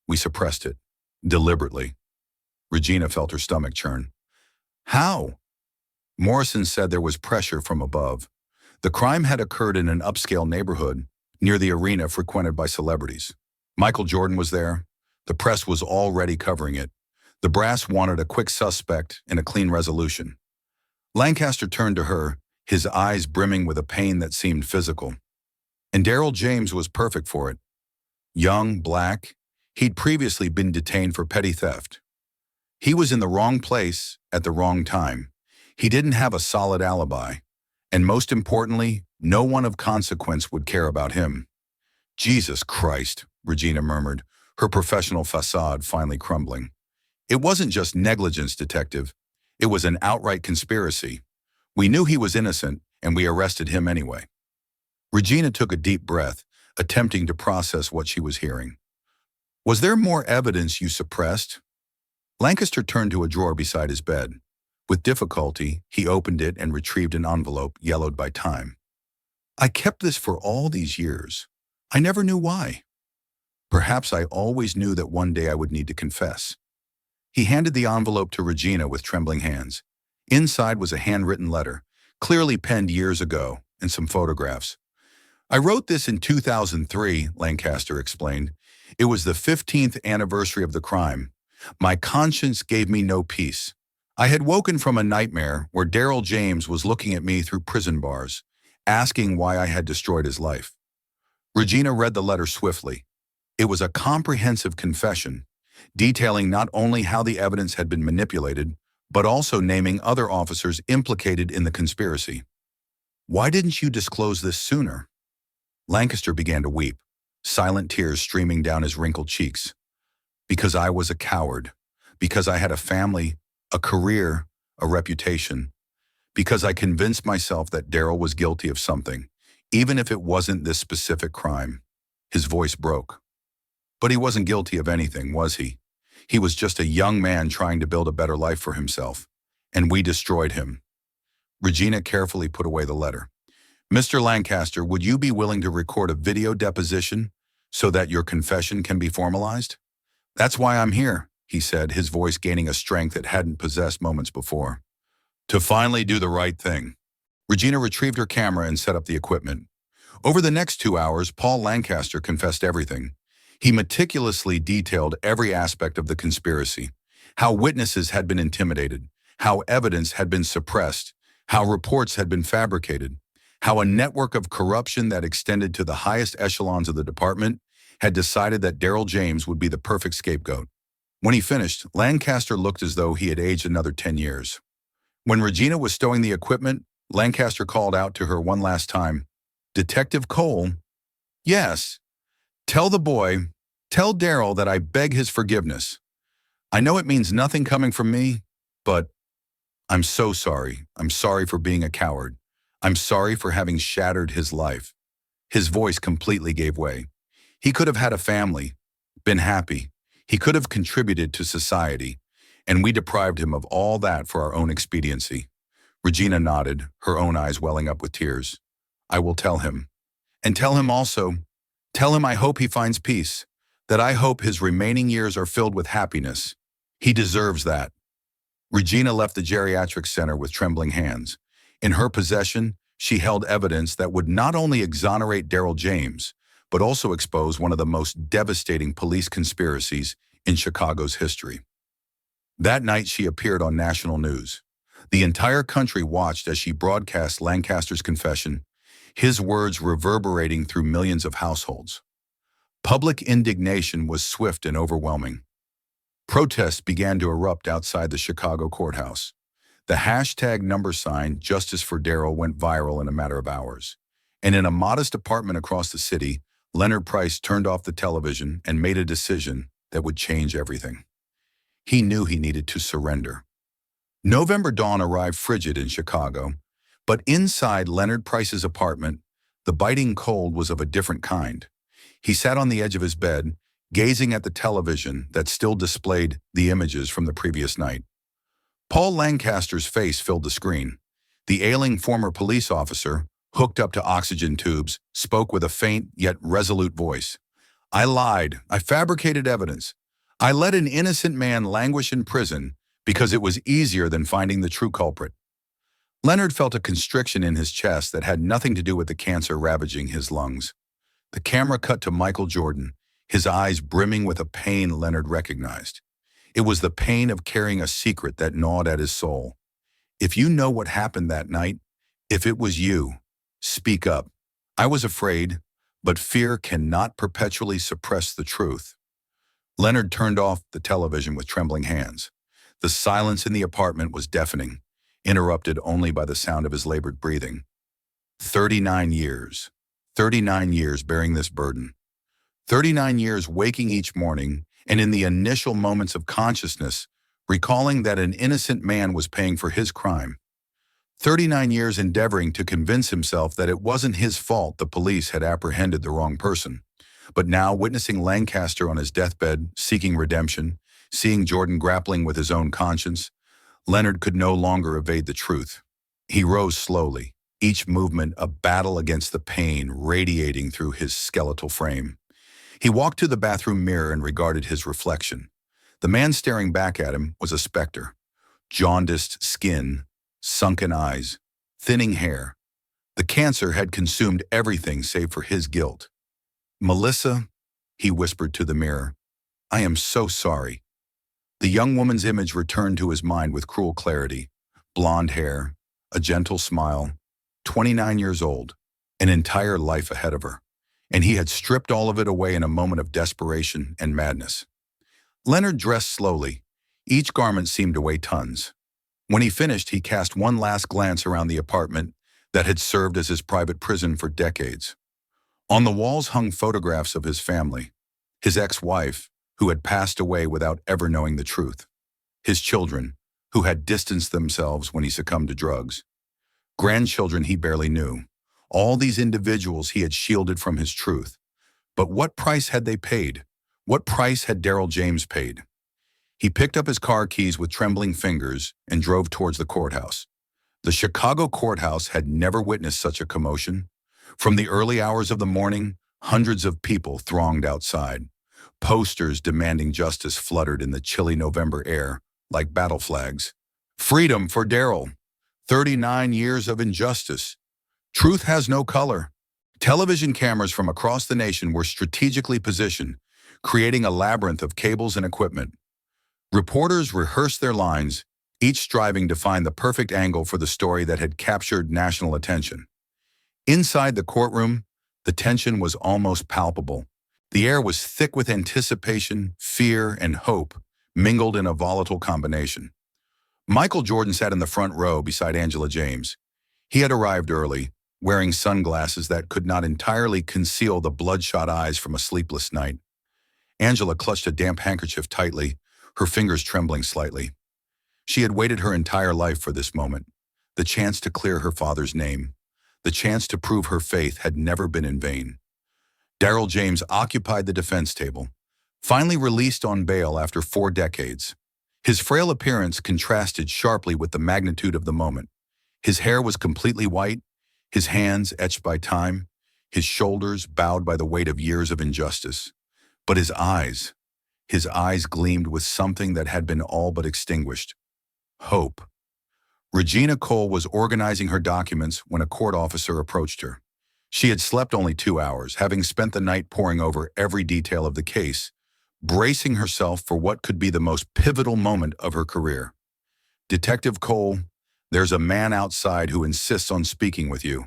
We suppressed it. Deliberately." Regina felt her stomach churn. "How?" "Morrison said there was pressure from above. The crime had occurred in an upscale neighborhood, near the arena frequented by celebrities. Michael Jordan was there. The press was already covering it. The brass wanted a quick suspect and a clean resolution." Lancaster turned to her, his eyes brimming with a pain that seemed physical. "And Daryl James was perfect for it. Young, black, he'd previously been detained for petty theft. He was in the wrong place at the wrong time. He didn't have a solid alibi. And most importantly, no one of consequence would care about him." "Jesus Christ," Regina murmured, her professional facade finally crumbling. "It wasn't just negligence, Detective. It was an outright conspiracy. We knew he was innocent, and we arrested him anyway." Regina took a deep breath, attempting to process what she was hearing. "Was there more evidence you suppressed?" Lancaster turned to a drawer beside his bed. With difficulty, he opened it and retrieved an envelope yellowed by time. "I kept this for all these years. I never knew why. Perhaps I always knew that one day I would need to confess." He handed the envelope to Regina with trembling hands. Inside was a handwritten letter, clearly penned years ago, and some photographs. "I wrote this in 2003, Lancaster explained. "It was the 15th anniversary of the crime. My conscience gave me no peace. I had woken from a nightmare where Daryl James was looking at me through prison bars, asking why I had destroyed his life." Regina read the letter swiftly. It was a comprehensive confession, detailing not only how the evidence had been manipulated, but also naming other officers implicated in the conspiracy. "Why didn't you disclose this sooner?" Lancaster began to weep, silent tears streaming down his wrinkled cheeks. "Because I was a coward. Because I had a family, a career, a reputation. Because I convinced myself that Daryl was guilty of something, even if it wasn't this specific crime." His voice broke. "But he wasn't guilty of anything, was he? He was just a young man trying to build a better life for himself. And we destroyed him." Regina carefully put away the letter. "Mr. Lancaster, would you be willing to record a video deposition so that your confession can be formalized?" "That's why I'm here," he said, his voice gaining a strength it hadn't possessed moments before. "To finally do the right thing." Regina retrieved her camera and set up the equipment. Over the next 2 hours, Paul Lancaster confessed everything. He meticulously detailed every aspect of the conspiracy, how witnesses had been intimidated, how evidence had been suppressed, how reports had been fabricated, how a network of corruption that extended to the highest echelons of the department had decided that Daryl James would be the perfect scapegoat. When he finished, Lancaster looked as though he had aged another 10 years. When Regina was stowing the equipment, Lancaster called out to her one last time, "Detective Cole?" "Yes. Tell the boy, tell Daryl that I beg his forgiveness. I know it means nothing coming from me, but I'm so sorry. I'm sorry for being a coward. I'm sorry for having shattered his life." His voice completely gave way. He could have had a family, been happy. He could have contributed to society, and we deprived him of all that for our own expediency. Regina nodded, her own eyes welling up with tears. "I will tell him. And tell him also, tell him I hope he finds peace, that I hope his remaining years are filled with happiness. He deserves that." Regina left the geriatric center with trembling hands. In her possession, she held evidence that would not only exonerate Daryl James, but also expose one of the most devastating police conspiracies in Chicago's history. That night, she appeared on national news. The entire country watched as she broadcast Lancaster's confession, his words reverberating through millions of households. Public indignation was swift and overwhelming. Protests began to erupt outside the Chicago courthouse. The hashtag number sign Justice for Daryl went viral in a matter of hours. And in a modest apartment across the city, Leonard Price turned off the television and made a decision that would change everything. He knew he needed to surrender. November dawn arrived frigid in Chicago, but inside Leonard Price's apartment, the biting cold was of a different kind. He sat on the edge of his bed, gazing at the television that still displayed the images from the previous night. Paul Lancaster's face filled the screen. The ailing former police officer, hooked up to oxygen tubes, spoke with a faint yet resolute voice. "I lied. I fabricated evidence. I let an innocent man languish in prison because it was easier than finding the true culprit." Leonard felt a constriction in his chest that had nothing to do with the cancer ravaging his lungs. The camera cut to Michael Jordan, his eyes brimming with a pain Leonard recognized. It was the pain of carrying a secret that gnawed at his soul. "If you know what happened that night, if it was you, speak up. I was afraid, but fear cannot perpetually suppress the truth." Leonard turned off the television with trembling hands. The silence in the apartment was deafening, interrupted only by the sound of his labored breathing. 39 years. 39 years bearing this burden. 39 years waking each morning, and in the initial moments of consciousness, recalling that an innocent man was paying for his crime. 39 years endeavoring to convince himself that it wasn't his fault the police had apprehended the wrong person. But now, witnessing Lancaster on his deathbed, seeking redemption, seeing Jordan grappling with his own conscience, Leonard could no longer evade the truth. He rose slowly, each movement a battle against the pain radiating through his skeletal frame. He walked to the bathroom mirror and regarded his reflection. The man staring back at him was a specter. Jaundiced skin, sunken eyes, thinning hair. The cancer had consumed everything save for his guilt. "Melissa," he whispered to the mirror, "I am so sorry." The young woman's image returned to his mind with cruel clarity. Blonde hair, a gentle smile, 29 years old, an entire life ahead of her. And he had stripped all of it away in a moment of desperation and madness. Leonard dressed slowly. Each garment seemed to weigh tons. When he finished, he cast one last glance around the apartment that had served as his private prison for decades. On the walls hung photographs of his family, his ex-wife, who had passed away without ever knowing the truth, his children, who had distanced themselves when he succumbed to drugs, grandchildren he barely knew. All these individuals he had shielded from his truth. But what price had they paid? What price had Daryl James paid? He picked up his car keys with trembling fingers and drove towards the courthouse. The Chicago courthouse had never witnessed such a commotion. From the early hours of the morning, hundreds of people thronged outside. Posters demanding justice fluttered in the chilly November air like battle flags. "Freedom for Daryl. 39 years of injustice. Truth has no color." Television cameras from across the nation were strategically positioned, creating a labyrinth of cables and equipment. Reporters rehearsed their lines, each striving to find the perfect angle for the story that had captured national attention. Inside the courtroom, the tension was almost palpable. The air was thick with anticipation, fear, and hope, mingled in a volatile combination. Michael Jordan sat in the front row beside Angela James. He had arrived early, wearing sunglasses that could not entirely conceal the bloodshot eyes from a sleepless night. Angela clutched a damp handkerchief tightly, her fingers trembling slightly. She had waited her entire life for this moment, the chance to clear her father's name. The chance to prove her faith had never been in vain. Darrell James occupied the defense table, finally released on bail after 4 decades. His frail appearance contrasted sharply with the magnitude of the moment. His hair was completely white, his hands etched by time, his shoulders bowed by the weight of years of injustice. But his eyes gleamed with something that had been all but extinguished. Hope. Regina Cole was organizing her documents when a court officer approached her. She had slept only 2 hours, having spent the night poring over every detail of the case, bracing herself for what could be the most pivotal moment of her career. "Detective Cole, there's a man outside who insists on speaking with you.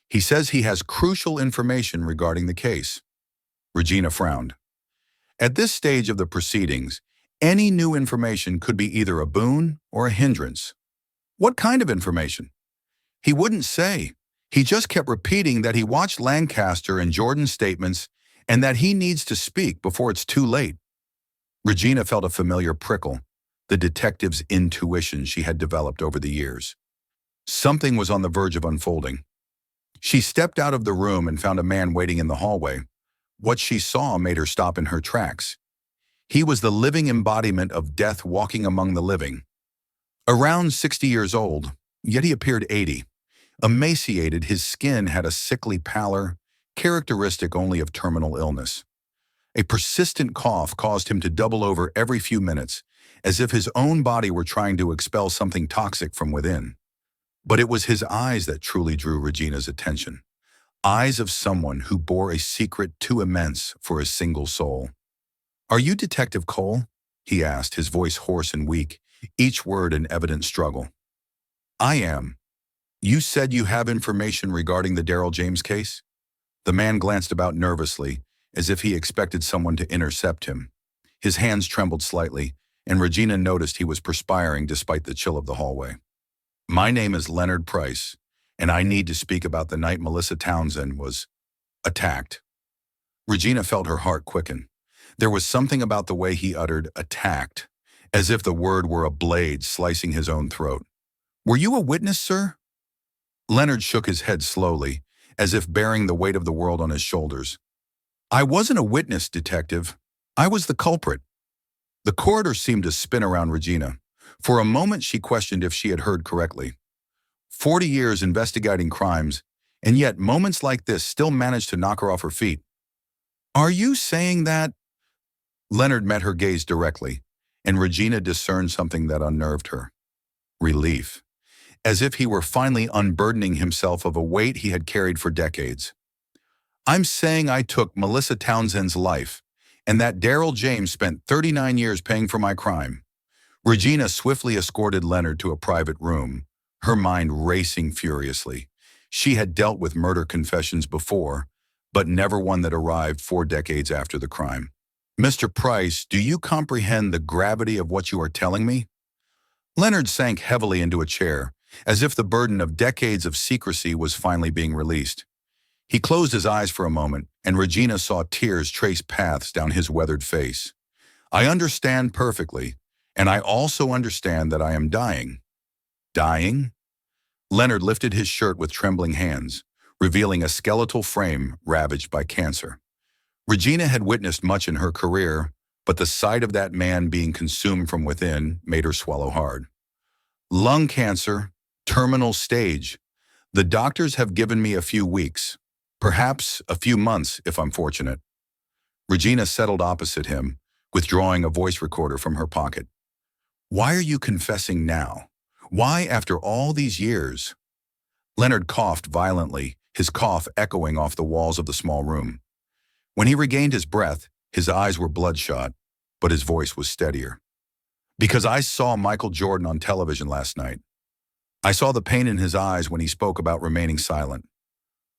He says he has crucial information regarding the case." Regina frowned. At this stage of the proceedings, any new information could be either a boon or a hindrance. What kind of information? He wouldn't say. He just kept repeating that he watched Lancaster and Jordan's statements and that he needs to speak before it's too late. Regina felt a familiar prickle, the detective's intuition she had developed over the years. Something was on the verge of unfolding. She stepped out of the room and found a man waiting in the hallway. What she saw made her stop in her tracks. He was the living embodiment of death walking among the living. Around 60 years old, yet he appeared 80. Emaciated, his skin had a sickly pallor, characteristic only of terminal illness. A persistent cough caused him to double over every few minutes, as if his own body were trying to expel something toxic from within. But it was his eyes that truly drew Regina's attention. Eyes of someone who bore a secret too immense for a single soul. "Are you Detective Cole?" he asked, his voice hoarse and weak, each word an evident struggle. "I am. You said you have information regarding the Darrell James case?" The man glanced about nervously, as if he expected someone to intercept him. His hands trembled slightly, and Regina noticed he was perspiring despite the chill of the hallway. "My name is Leonard Price, and I need to speak about the night Melissa Townsend was attacked." Regina felt her heart quicken. There was something about the way he uttered "attacked," as if the word were a blade slicing his own throat. "Were you a witness, sir?" Leonard shook his head slowly, as if bearing the weight of the world on his shoulders. "I wasn't a witness, Detective. I was the culprit." The corridor seemed to spin around Regina. For a moment she questioned if she had heard correctly. 40 years investigating crimes, and yet moments like this still managed to knock her off her feet. "Are you saying that—" Leonard met her gaze directly, and Regina discerned something that unnerved her. Relief. As if he were finally unburdening himself of a weight he had carried for decades. "I'm saying I took Melissa Townsend's life, and that Darrell James spent 39 years paying for my crime." Regina swiftly escorted Leonard to a private room, her mind racing furiously. She had dealt with murder confessions before, but never one that arrived 4 decades after the crime. "Mr. Price, do you comprehend the gravity of what you are telling me?" Leonard sank heavily into a chair, as if the burden of decades of secrecy was finally being released. He closed his eyes for a moment, and Regina saw tears trace paths down his weathered face. "I understand perfectly, and I also understand that I am dying." "Dying?" Leonard lifted his shirt with trembling hands, revealing a skeletal frame ravaged by cancer. Regina had witnessed much in her career, but the sight of that man being consumed from within made her swallow hard. "Lung cancer, terminal stage. The doctors have given me a few weeks, perhaps a few months if I'm fortunate." Regina settled opposite him, withdrawing a voice recorder from her pocket. "Why are you confessing now? Why after all these years?" Leonard coughed violently, his cough echoing off the walls of the small room. When he regained his breath, His eyes were bloodshot, but his voice was steadier. Because I saw Michael Jordan on television last night. I saw the pain in his eyes when he spoke about remaining silent.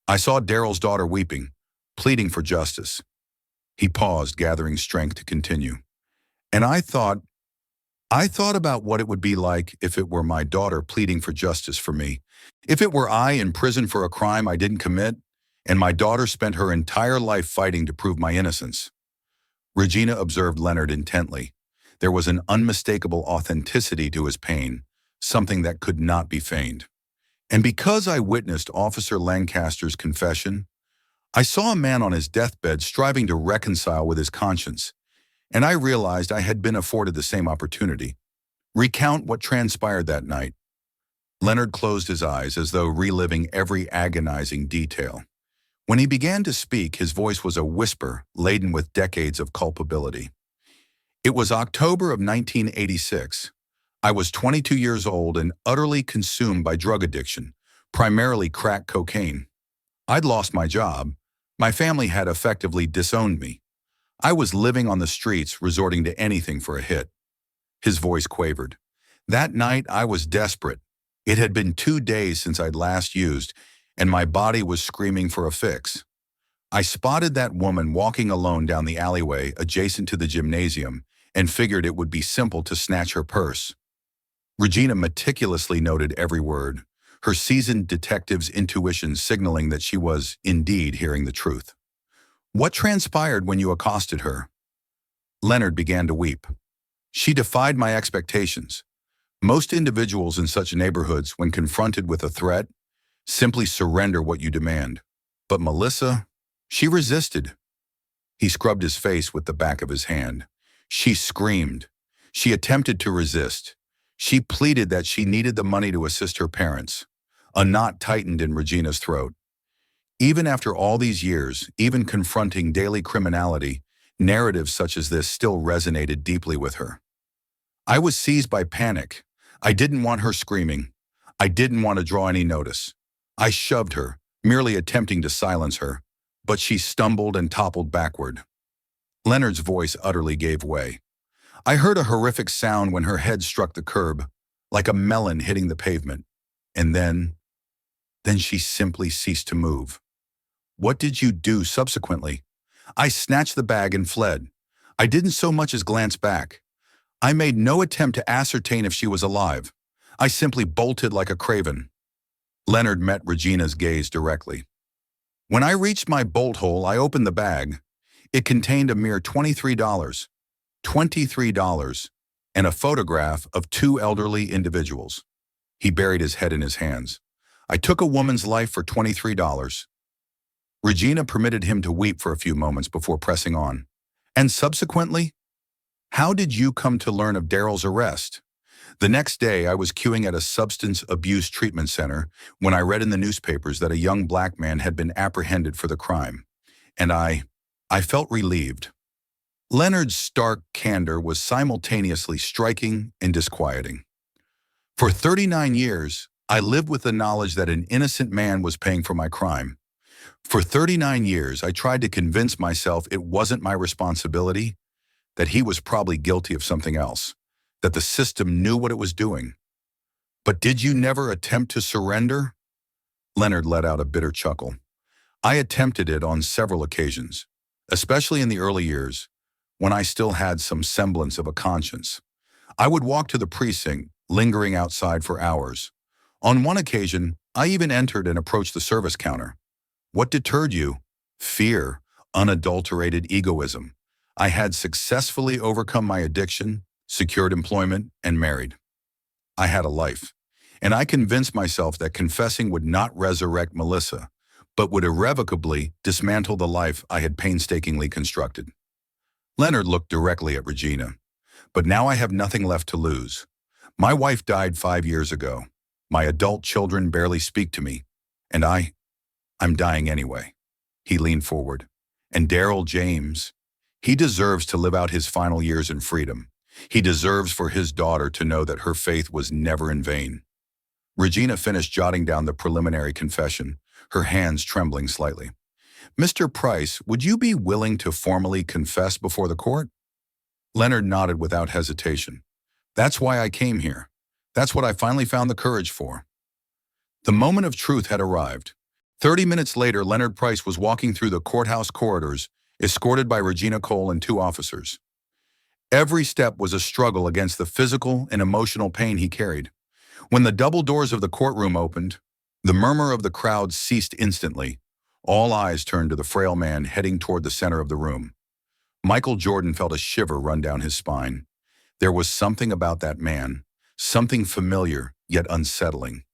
I saw Daryl's daughter weeping, pleading for justice. He paused, gathering strength to continue. And I thought about what it would be like if it were my daughter pleading for justice for me. If it were I in prison for a crime I didn't commit, and my daughter spent her entire life fighting to prove my innocence. Regina observed Leonard intently. There was an unmistakable authenticity to his pain, something that could not be feigned. And because I witnessed Officer Lancaster's confession, I saw a man on his deathbed striving to reconcile with his conscience, and I realized I had been afforded the same opportunity. Recount what transpired that night. Leonard closed his eyes as though reliving every agonizing detail. When he began to speak, his voice was a whisper laden with decades of culpability. It was October of 1986. I was 22 years old and utterly consumed by drug addiction, primarily crack cocaine. I'd lost my job. My family had effectively disowned me. I was living on the streets, resorting to anything for a hit. His voice quavered. That night, I was desperate. It had been 2 days since I'd last used, and my body was screaming for a fix. I spotted that woman walking alone down the alleyway adjacent to the gymnasium and figured it would be simple to snatch her purse. Regina meticulously noted every word, her seasoned detective's intuition signaling that she was, indeed, hearing the truth. What transpired when you accosted her? Leonard began to weep. She defied my expectations. Most individuals in such neighborhoods, when confronted with a threat, simply surrender what you demand. But Melissa, she resisted. He scrubbed his face with the back of his hand. She screamed. She attempted to resist. She pleaded that she needed the money to assist her parents. A knot tightened in Regina's throat. Even after all these years, even confronting daily criminality, narratives such as this still resonated deeply with her. I was seized by panic. I didn't want her screaming. I didn't want to draw any notice. I shoved her, merely attempting to silence her, but she stumbled and toppled backward. Leonard's voice utterly gave way. I heard a horrific sound when her head struck the curb, like a melon hitting the pavement. And then she simply ceased to move. What did you do subsequently? I snatched the bag and fled. I didn't so much as glance back. I made no attempt to ascertain if she was alive. I simply bolted like a craven. Leonard met Regina's gaze directly. When I reached my bolt hole, I opened the bag. It contained a mere $23. $23, and a photograph of 2 elderly individuals. He buried his head in his hands. I took a woman's life for $23. Regina permitted him to weep for a few moments before pressing on. And subsequently, how did you come to learn of Daryl's arrest? The next day, I was queuing at a substance abuse treatment center when I read in the newspapers that a young black man had been apprehended for the crime. And I felt relieved. Leonard's stark candor was simultaneously striking and disquieting. For 39 years, I lived with the knowledge that an innocent man was paying for my crime. For 39 years, I tried to convince myself it wasn't my responsibility, that he was probably guilty of something else, that the system knew what it was doing. But did you never attempt to surrender? Leonard let out a bitter chuckle. I attempted it on several occasions, especially in the early years, when I still had some semblance of a conscience. I would walk to the precinct, lingering outside for hours. On one occasion, I even entered and approached the service counter. What deterred you? Fear, unadulterated egoism. I had successfully overcome my addiction, secured employment, and married. I had a life, and I convinced myself that confessing would not resurrect Melissa, but would irrevocably dismantle the life I had painstakingly constructed. Leonard looked directly at Regina. But now I have nothing left to lose. My wife died 5 years ago. My adult children barely speak to me. And I'm dying anyway. He leaned forward. And Daryl James, he deserves to live out his final years in freedom. He deserves for his daughter to know that her faith was never in vain. Regina finished jotting down the preliminary confession, her hands trembling slightly. Mr. Price, would you be willing to formally confess before the court? Leonard nodded without hesitation. That's why I came here. That's what I finally found the courage for. The moment of truth had arrived. 30 minutes later, Leonard Price was walking through the courthouse corridors, escorted by Regina Cole and two officers. Every step was a struggle against the physical and emotional pain he carried. When the double doors of the courtroom opened, the murmur of the crowd ceased instantly. All eyes turned to the frail man heading toward the center of the room. Michael Jordan felt a shiver run down his spine. There was something about that man, something familiar yet unsettling.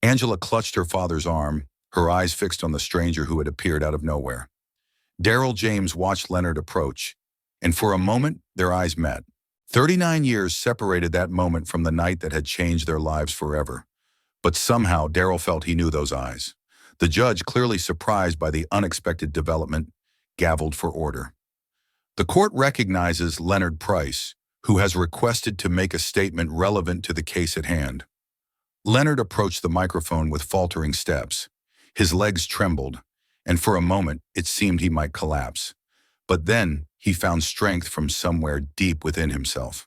Angela clutched her father's arm, her eyes fixed on the stranger who had appeared out of nowhere. Darrell James watched Leonard approach, and for a moment their eyes met. 39 years separated that moment from the night that had changed their lives forever. But somehow Darrell felt he knew those eyes. The judge, clearly surprised by the unexpected development, gavelled for order. The court recognizes Leonard Price, who has requested to make a statement relevant to the case at hand. Leonard approached the microphone with faltering steps. His legs trembled, and for a moment it seemed he might collapse. But then he found strength from somewhere deep within himself.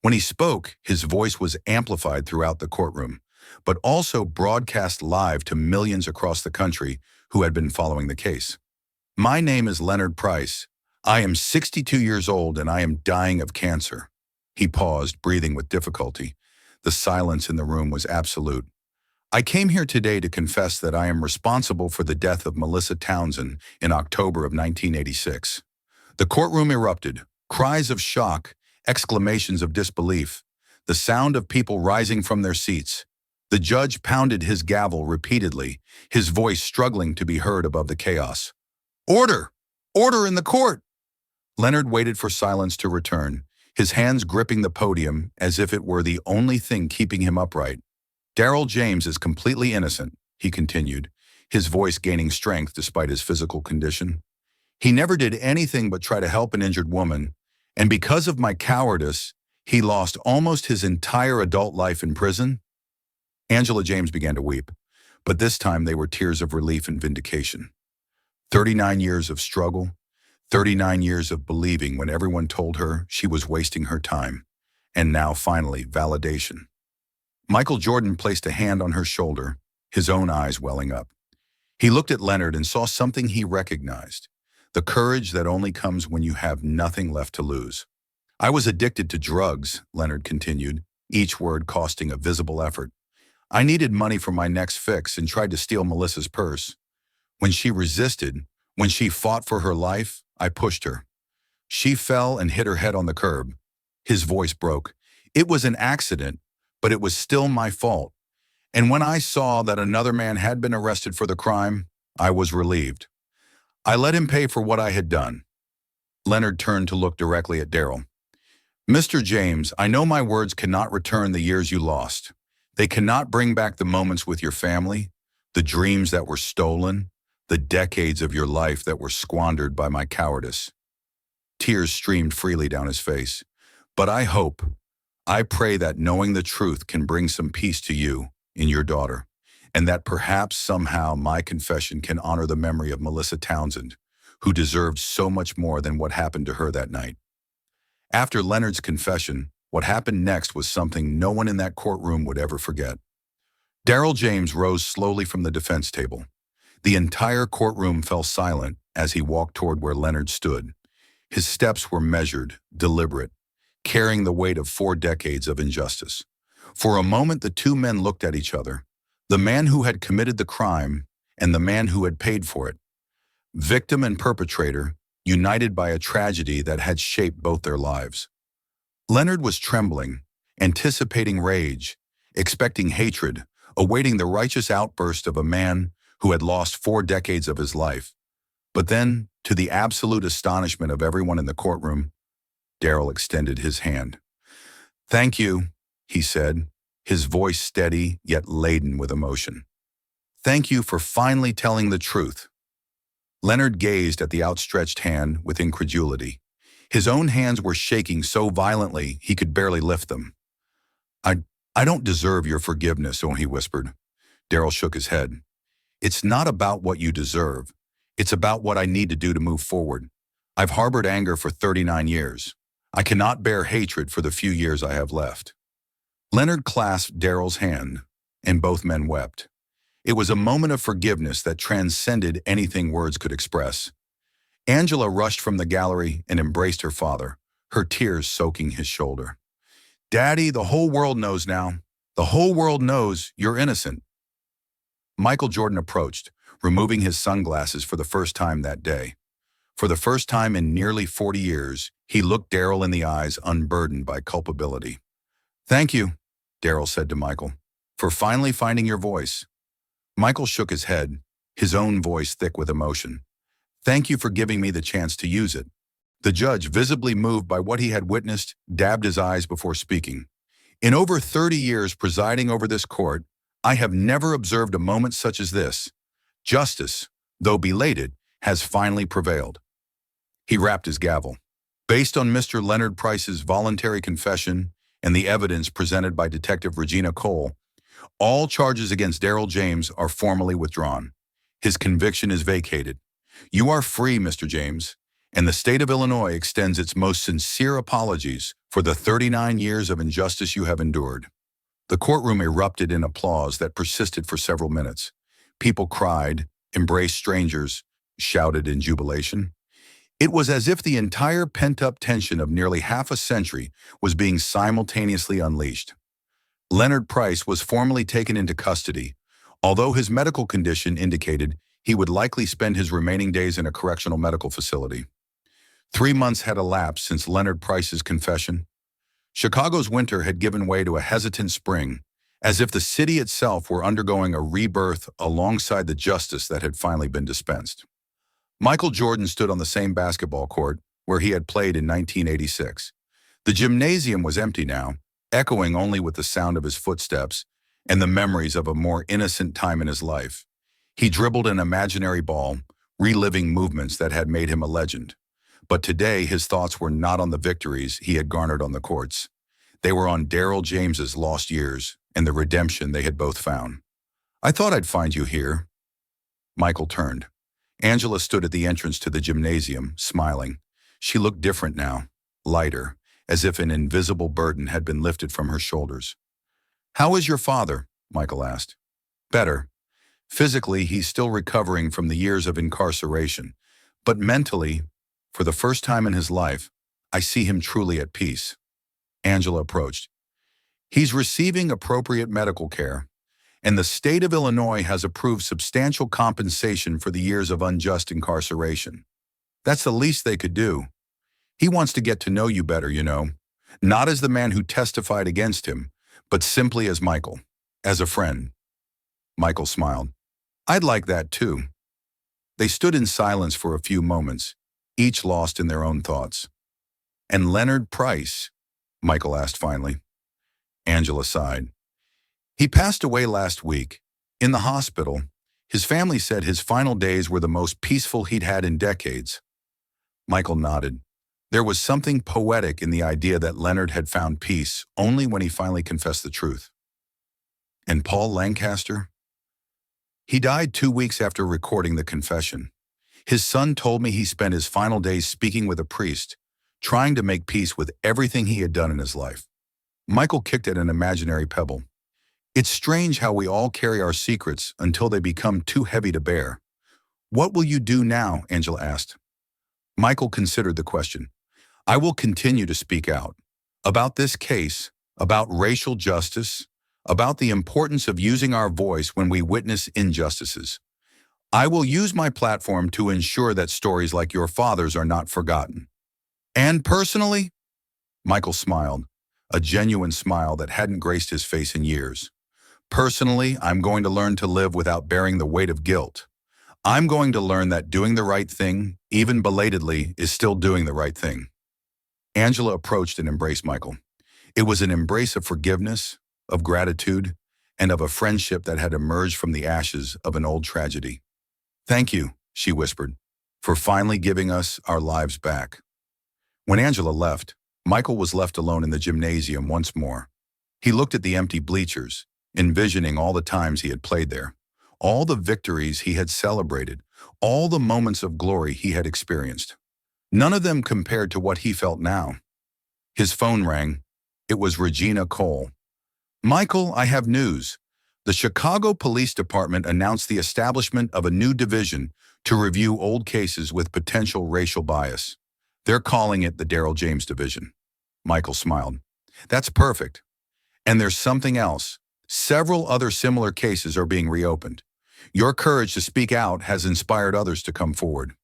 When he spoke, his voice was amplified throughout the courtroom, but also broadcast live to millions across the country who had been following the case. My name is Leonard Price. I am 62 years old and I am dying of cancer. He paused, breathing with difficulty. The silence in the room was absolute. I came here today to confess that I am responsible for the death of Melissa Townsend in October of 1986. The courtroom erupted, cries of shock, exclamations of disbelief, the sound of people rising from their seats. The judge pounded his gavel repeatedly, his voice struggling to be heard above the chaos. Order! Order in the court! Leonard waited for silence to return, his hands gripping the podium as if it were the only thing keeping him upright. Darrell James is completely innocent, he continued, his voice gaining strength despite his physical condition. He never did anything but try to help an injured woman, and because of my cowardice, he lost almost his entire adult life in prison. Angela James began to weep, but this time they were tears of relief and vindication. 39 years of struggle, 39 years of believing when everyone told her she was wasting her time, and now finally validation. Michael Jordan placed a hand on her shoulder, his own eyes welling up. He looked at Leonard and saw something he recognized, the courage that only comes when you have nothing left to lose. I was addicted to drugs, Leonard continued, each word costing a visible effort. I needed money for my next fix and tried to steal Melissa's purse. When she resisted, when she fought for her life, I pushed her. She fell and hit her head on the curb. His voice broke. It was an accident, but it was still my fault. And when I saw that another man had been arrested for the crime, I was relieved. I let him pay for what I had done. Leonard turned to look directly at Darrell. Mr. James, I know my words cannot return the years you lost. They cannot bring back the moments with your family, the dreams that were stolen, the decades of your life that were squandered by my cowardice. Tears streamed freely down his face. But I pray that knowing the truth can bring some peace to you and your daughter, and that perhaps somehow my confession can honor the memory of Melissa Townsend, who deserved so much more than what happened to her that night. After Leonard's confession, what happened next was something no one in that courtroom would ever forget. Darrell James rose slowly from the defense table. The entire courtroom fell silent as he walked toward where Leonard stood. His steps were measured, deliberate, carrying the weight of 4 decades of injustice. For a moment, the two men looked at each other, the man who had committed the crime and the man who had paid for it. Victim and perpetrator, united by a tragedy that had shaped both their lives. Leonard was trembling, anticipating rage, expecting hatred, awaiting the righteous outburst of a man who had lost 4 decades of his life. But then, to the absolute astonishment of everyone in the courtroom, Darrell extended his hand. "Thank you," he said, his voice steady yet laden with emotion. "Thank you for finally telling the truth." Leonard gazed at the outstretched hand with incredulity. His own hands were shaking so violently he could barely lift them. I don't deserve your forgiveness," he whispered. Darrell shook his head. "It's not about what you deserve. It's about what I need to do to move forward. I've harbored anger for 39 years. I cannot bear hatred for the few years I have left." Leonard clasped Daryl's hand, and both men wept. It was a moment of forgiveness that transcended anything words could express. Angela rushed from the gallery and embraced her father, her tears soaking his shoulder. "Daddy, the whole world knows now. The whole world knows you're innocent." Michael Jordan approached, removing his sunglasses for the first time that day. For the first time in nearly 40 years, he looked Daryl in the eyes, unburdened by culpability. "Thank you," Daryl said to Michael, "for finally finding your voice." Michael shook his head, his own voice thick with emotion. "Thank you for giving me the chance to use it." The judge, visibly moved by what he had witnessed, dabbed his eyes before speaking. "In over 30 years presiding over this court, I have never observed a moment such as this. Justice, though belated, has finally prevailed." He rapped his gavel. "Based on Mr. Leonard Price's voluntary confession and the evidence presented by Detective Regina Cole, all charges against Daryl James are formally withdrawn. His conviction is vacated. You are free, Mr. James, and the state of Illinois extends its most sincere apologies for the 39 years of injustice you have endured." The courtroom erupted in applause that persisted for several minutes. People cried, embraced strangers, shouted in jubilation. It was as if the entire pent-up tension of nearly half a century was being simultaneously unleashed. Leonard Price was formally taken into custody, although his medical condition indicated he would likely spend his remaining days in a correctional medical facility. 3 months had elapsed since Leonard Price's confession. Chicago's winter had given way to a hesitant spring, as if the city itself were undergoing a rebirth alongside the justice that had finally been dispensed. Michael Jordan stood on the same basketball court where he had played in 1986. The gymnasium was empty now, echoing only with the sound of his footsteps and the memories of a more innocent time in his life. He dribbled an imaginary ball, reliving movements that had made him a legend. But today his thoughts were not on the victories he had garnered on the courts. They were on Daryl James's lost years and the redemption they had both found. "I thought I'd find you here." Michael turned. Angela stood at the entrance to the gymnasium, smiling. She looked different now, lighter, as if an invisible burden had been lifted from her shoulders. "How is your father?" Michael asked. "Better. Physically, he's still recovering from the years of incarceration, but mentally, for the first time in his life, I see him truly at peace." Angela approached. "He's receiving appropriate medical care, and the state of Illinois has approved substantial compensation for the years of unjust incarceration. That's the least they could do. He wants to get to know you better, you know, not as the man who testified against him, but simply as Michael, as a friend." Michael smiled. "I'd like that too." They stood in silence for a few moments, each lost in their own thoughts. "And Leonard Price?" Michael asked finally. Angela sighed. "He passed away last week. In the hospital, his family said his final days were the most peaceful he'd had in decades." Michael nodded. There was something poetic in the idea that Leonard had found peace only when he finally confessed the truth. "And Paul Lancaster?" "He died 2 weeks after recording the confession. His son told me he spent his final days speaking with a priest, trying to make peace with everything he had done in his life." Michael kicked at an imaginary pebble. "It's strange how we all carry our secrets until they become too heavy to bear." "What will you do now?" Angela asked. Michael considered the question. "I will continue to speak out. About this case, about racial justice, about the importance of using our voice when we witness injustices. I will use my platform to ensure that stories like your father's are not forgotten." "And personally?" Michael smiled, a genuine smile that hadn't graced his face in years. "Personally, I'm going to learn to live without bearing the weight of guilt. I'm going to learn that doing the right thing, even belatedly, is still doing the right thing." Angela approached and embraced Michael. It was an embrace of forgiveness, of gratitude, and of a friendship that had emerged from the ashes of an old tragedy. "Thank you," she whispered, "for finally giving us our lives back." When Angela left, Michael was left alone in the gymnasium once more. He looked at the empty bleachers, envisioning all the times he had played there, all the victories he had celebrated, all the moments of glory he had experienced. None of them compared to what he felt now. His phone rang. It was Regina Cole. "Michael, I have news. The Chicago Police Department announced the establishment of a new division to review old cases with potential racial bias. They're calling it the Daryl James Division." Michael smiled. "That's perfect. And there's something else. Several other similar cases are being reopened. Your courage to speak out has inspired others to come forward.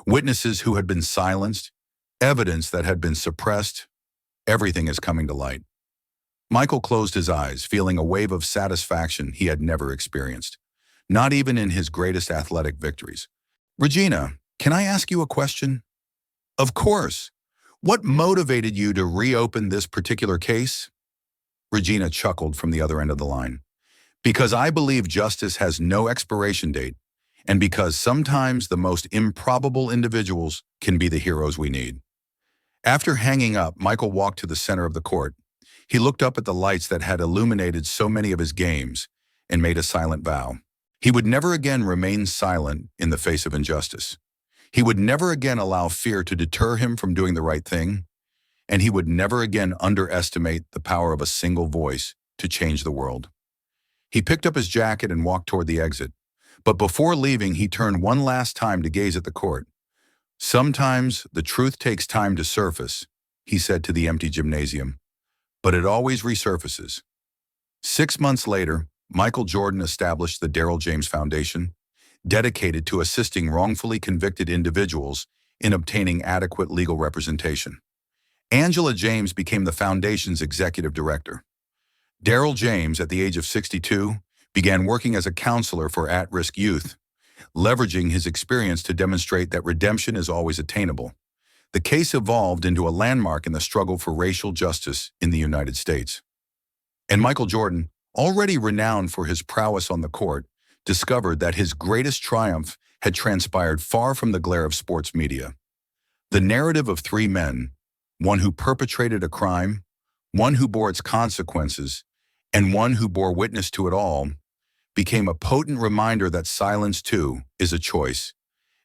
Witnesses who had been silenced, evidence that had been suppressed, everything is coming to light." Michael closed his eyes, feeling a wave of satisfaction he had never experienced, not even in his greatest athletic victories. "Regina, can I ask you a question?" "Of course. What motivated you to reopen this particular case?" Regina chuckled from the other end of the line. "Because I believe justice has no expiration date, and because sometimes the most improbable individuals can be the heroes we need." After hanging up, Michael walked to the center of the court. He looked up at the lights that had illuminated so many of his games and made a silent vow. He would never again remain silent in the face of injustice. He would never again allow fear to deter him from doing the right thing, and he would never again underestimate the power of a single voice to change the world. He picked up his jacket and walked toward the exit, but before leaving, he turned one last time to gaze at the court. "Sometimes the truth takes time to surface," he said to the empty gymnasium, "but it always resurfaces." 6 months later, Michael Jordan established the Daryl James Foundation, dedicated to assisting wrongfully convicted individuals in obtaining adequate legal representation. Angela James became the foundation's executive director. Daryl James, at the age of 62, began working as a counselor for at-risk youth, leveraging his experience to demonstrate that redemption is always attainable. The case evolved into a landmark in the struggle for racial justice in the United States. And Michael Jordan, already renowned for his prowess on the court, discovered that his greatest triumph had transpired far from the glare of sports media. The narrative of three men, one who perpetrated a crime, one who bore its consequences, and one who bore witness to it all, became a potent reminder that silence, too, is a choice,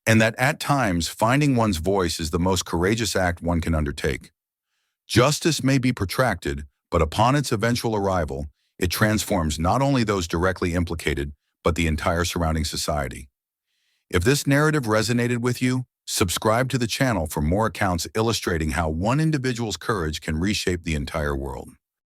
and that at times finding one's voice is the most courageous act one can undertake. Justice may be protracted, but upon its eventual arrival, it transforms not only those directly implicated, but the entire surrounding society. If this narrative resonated with you, subscribe to the channel for more accounts illustrating how one individual's courage can reshape the entire world.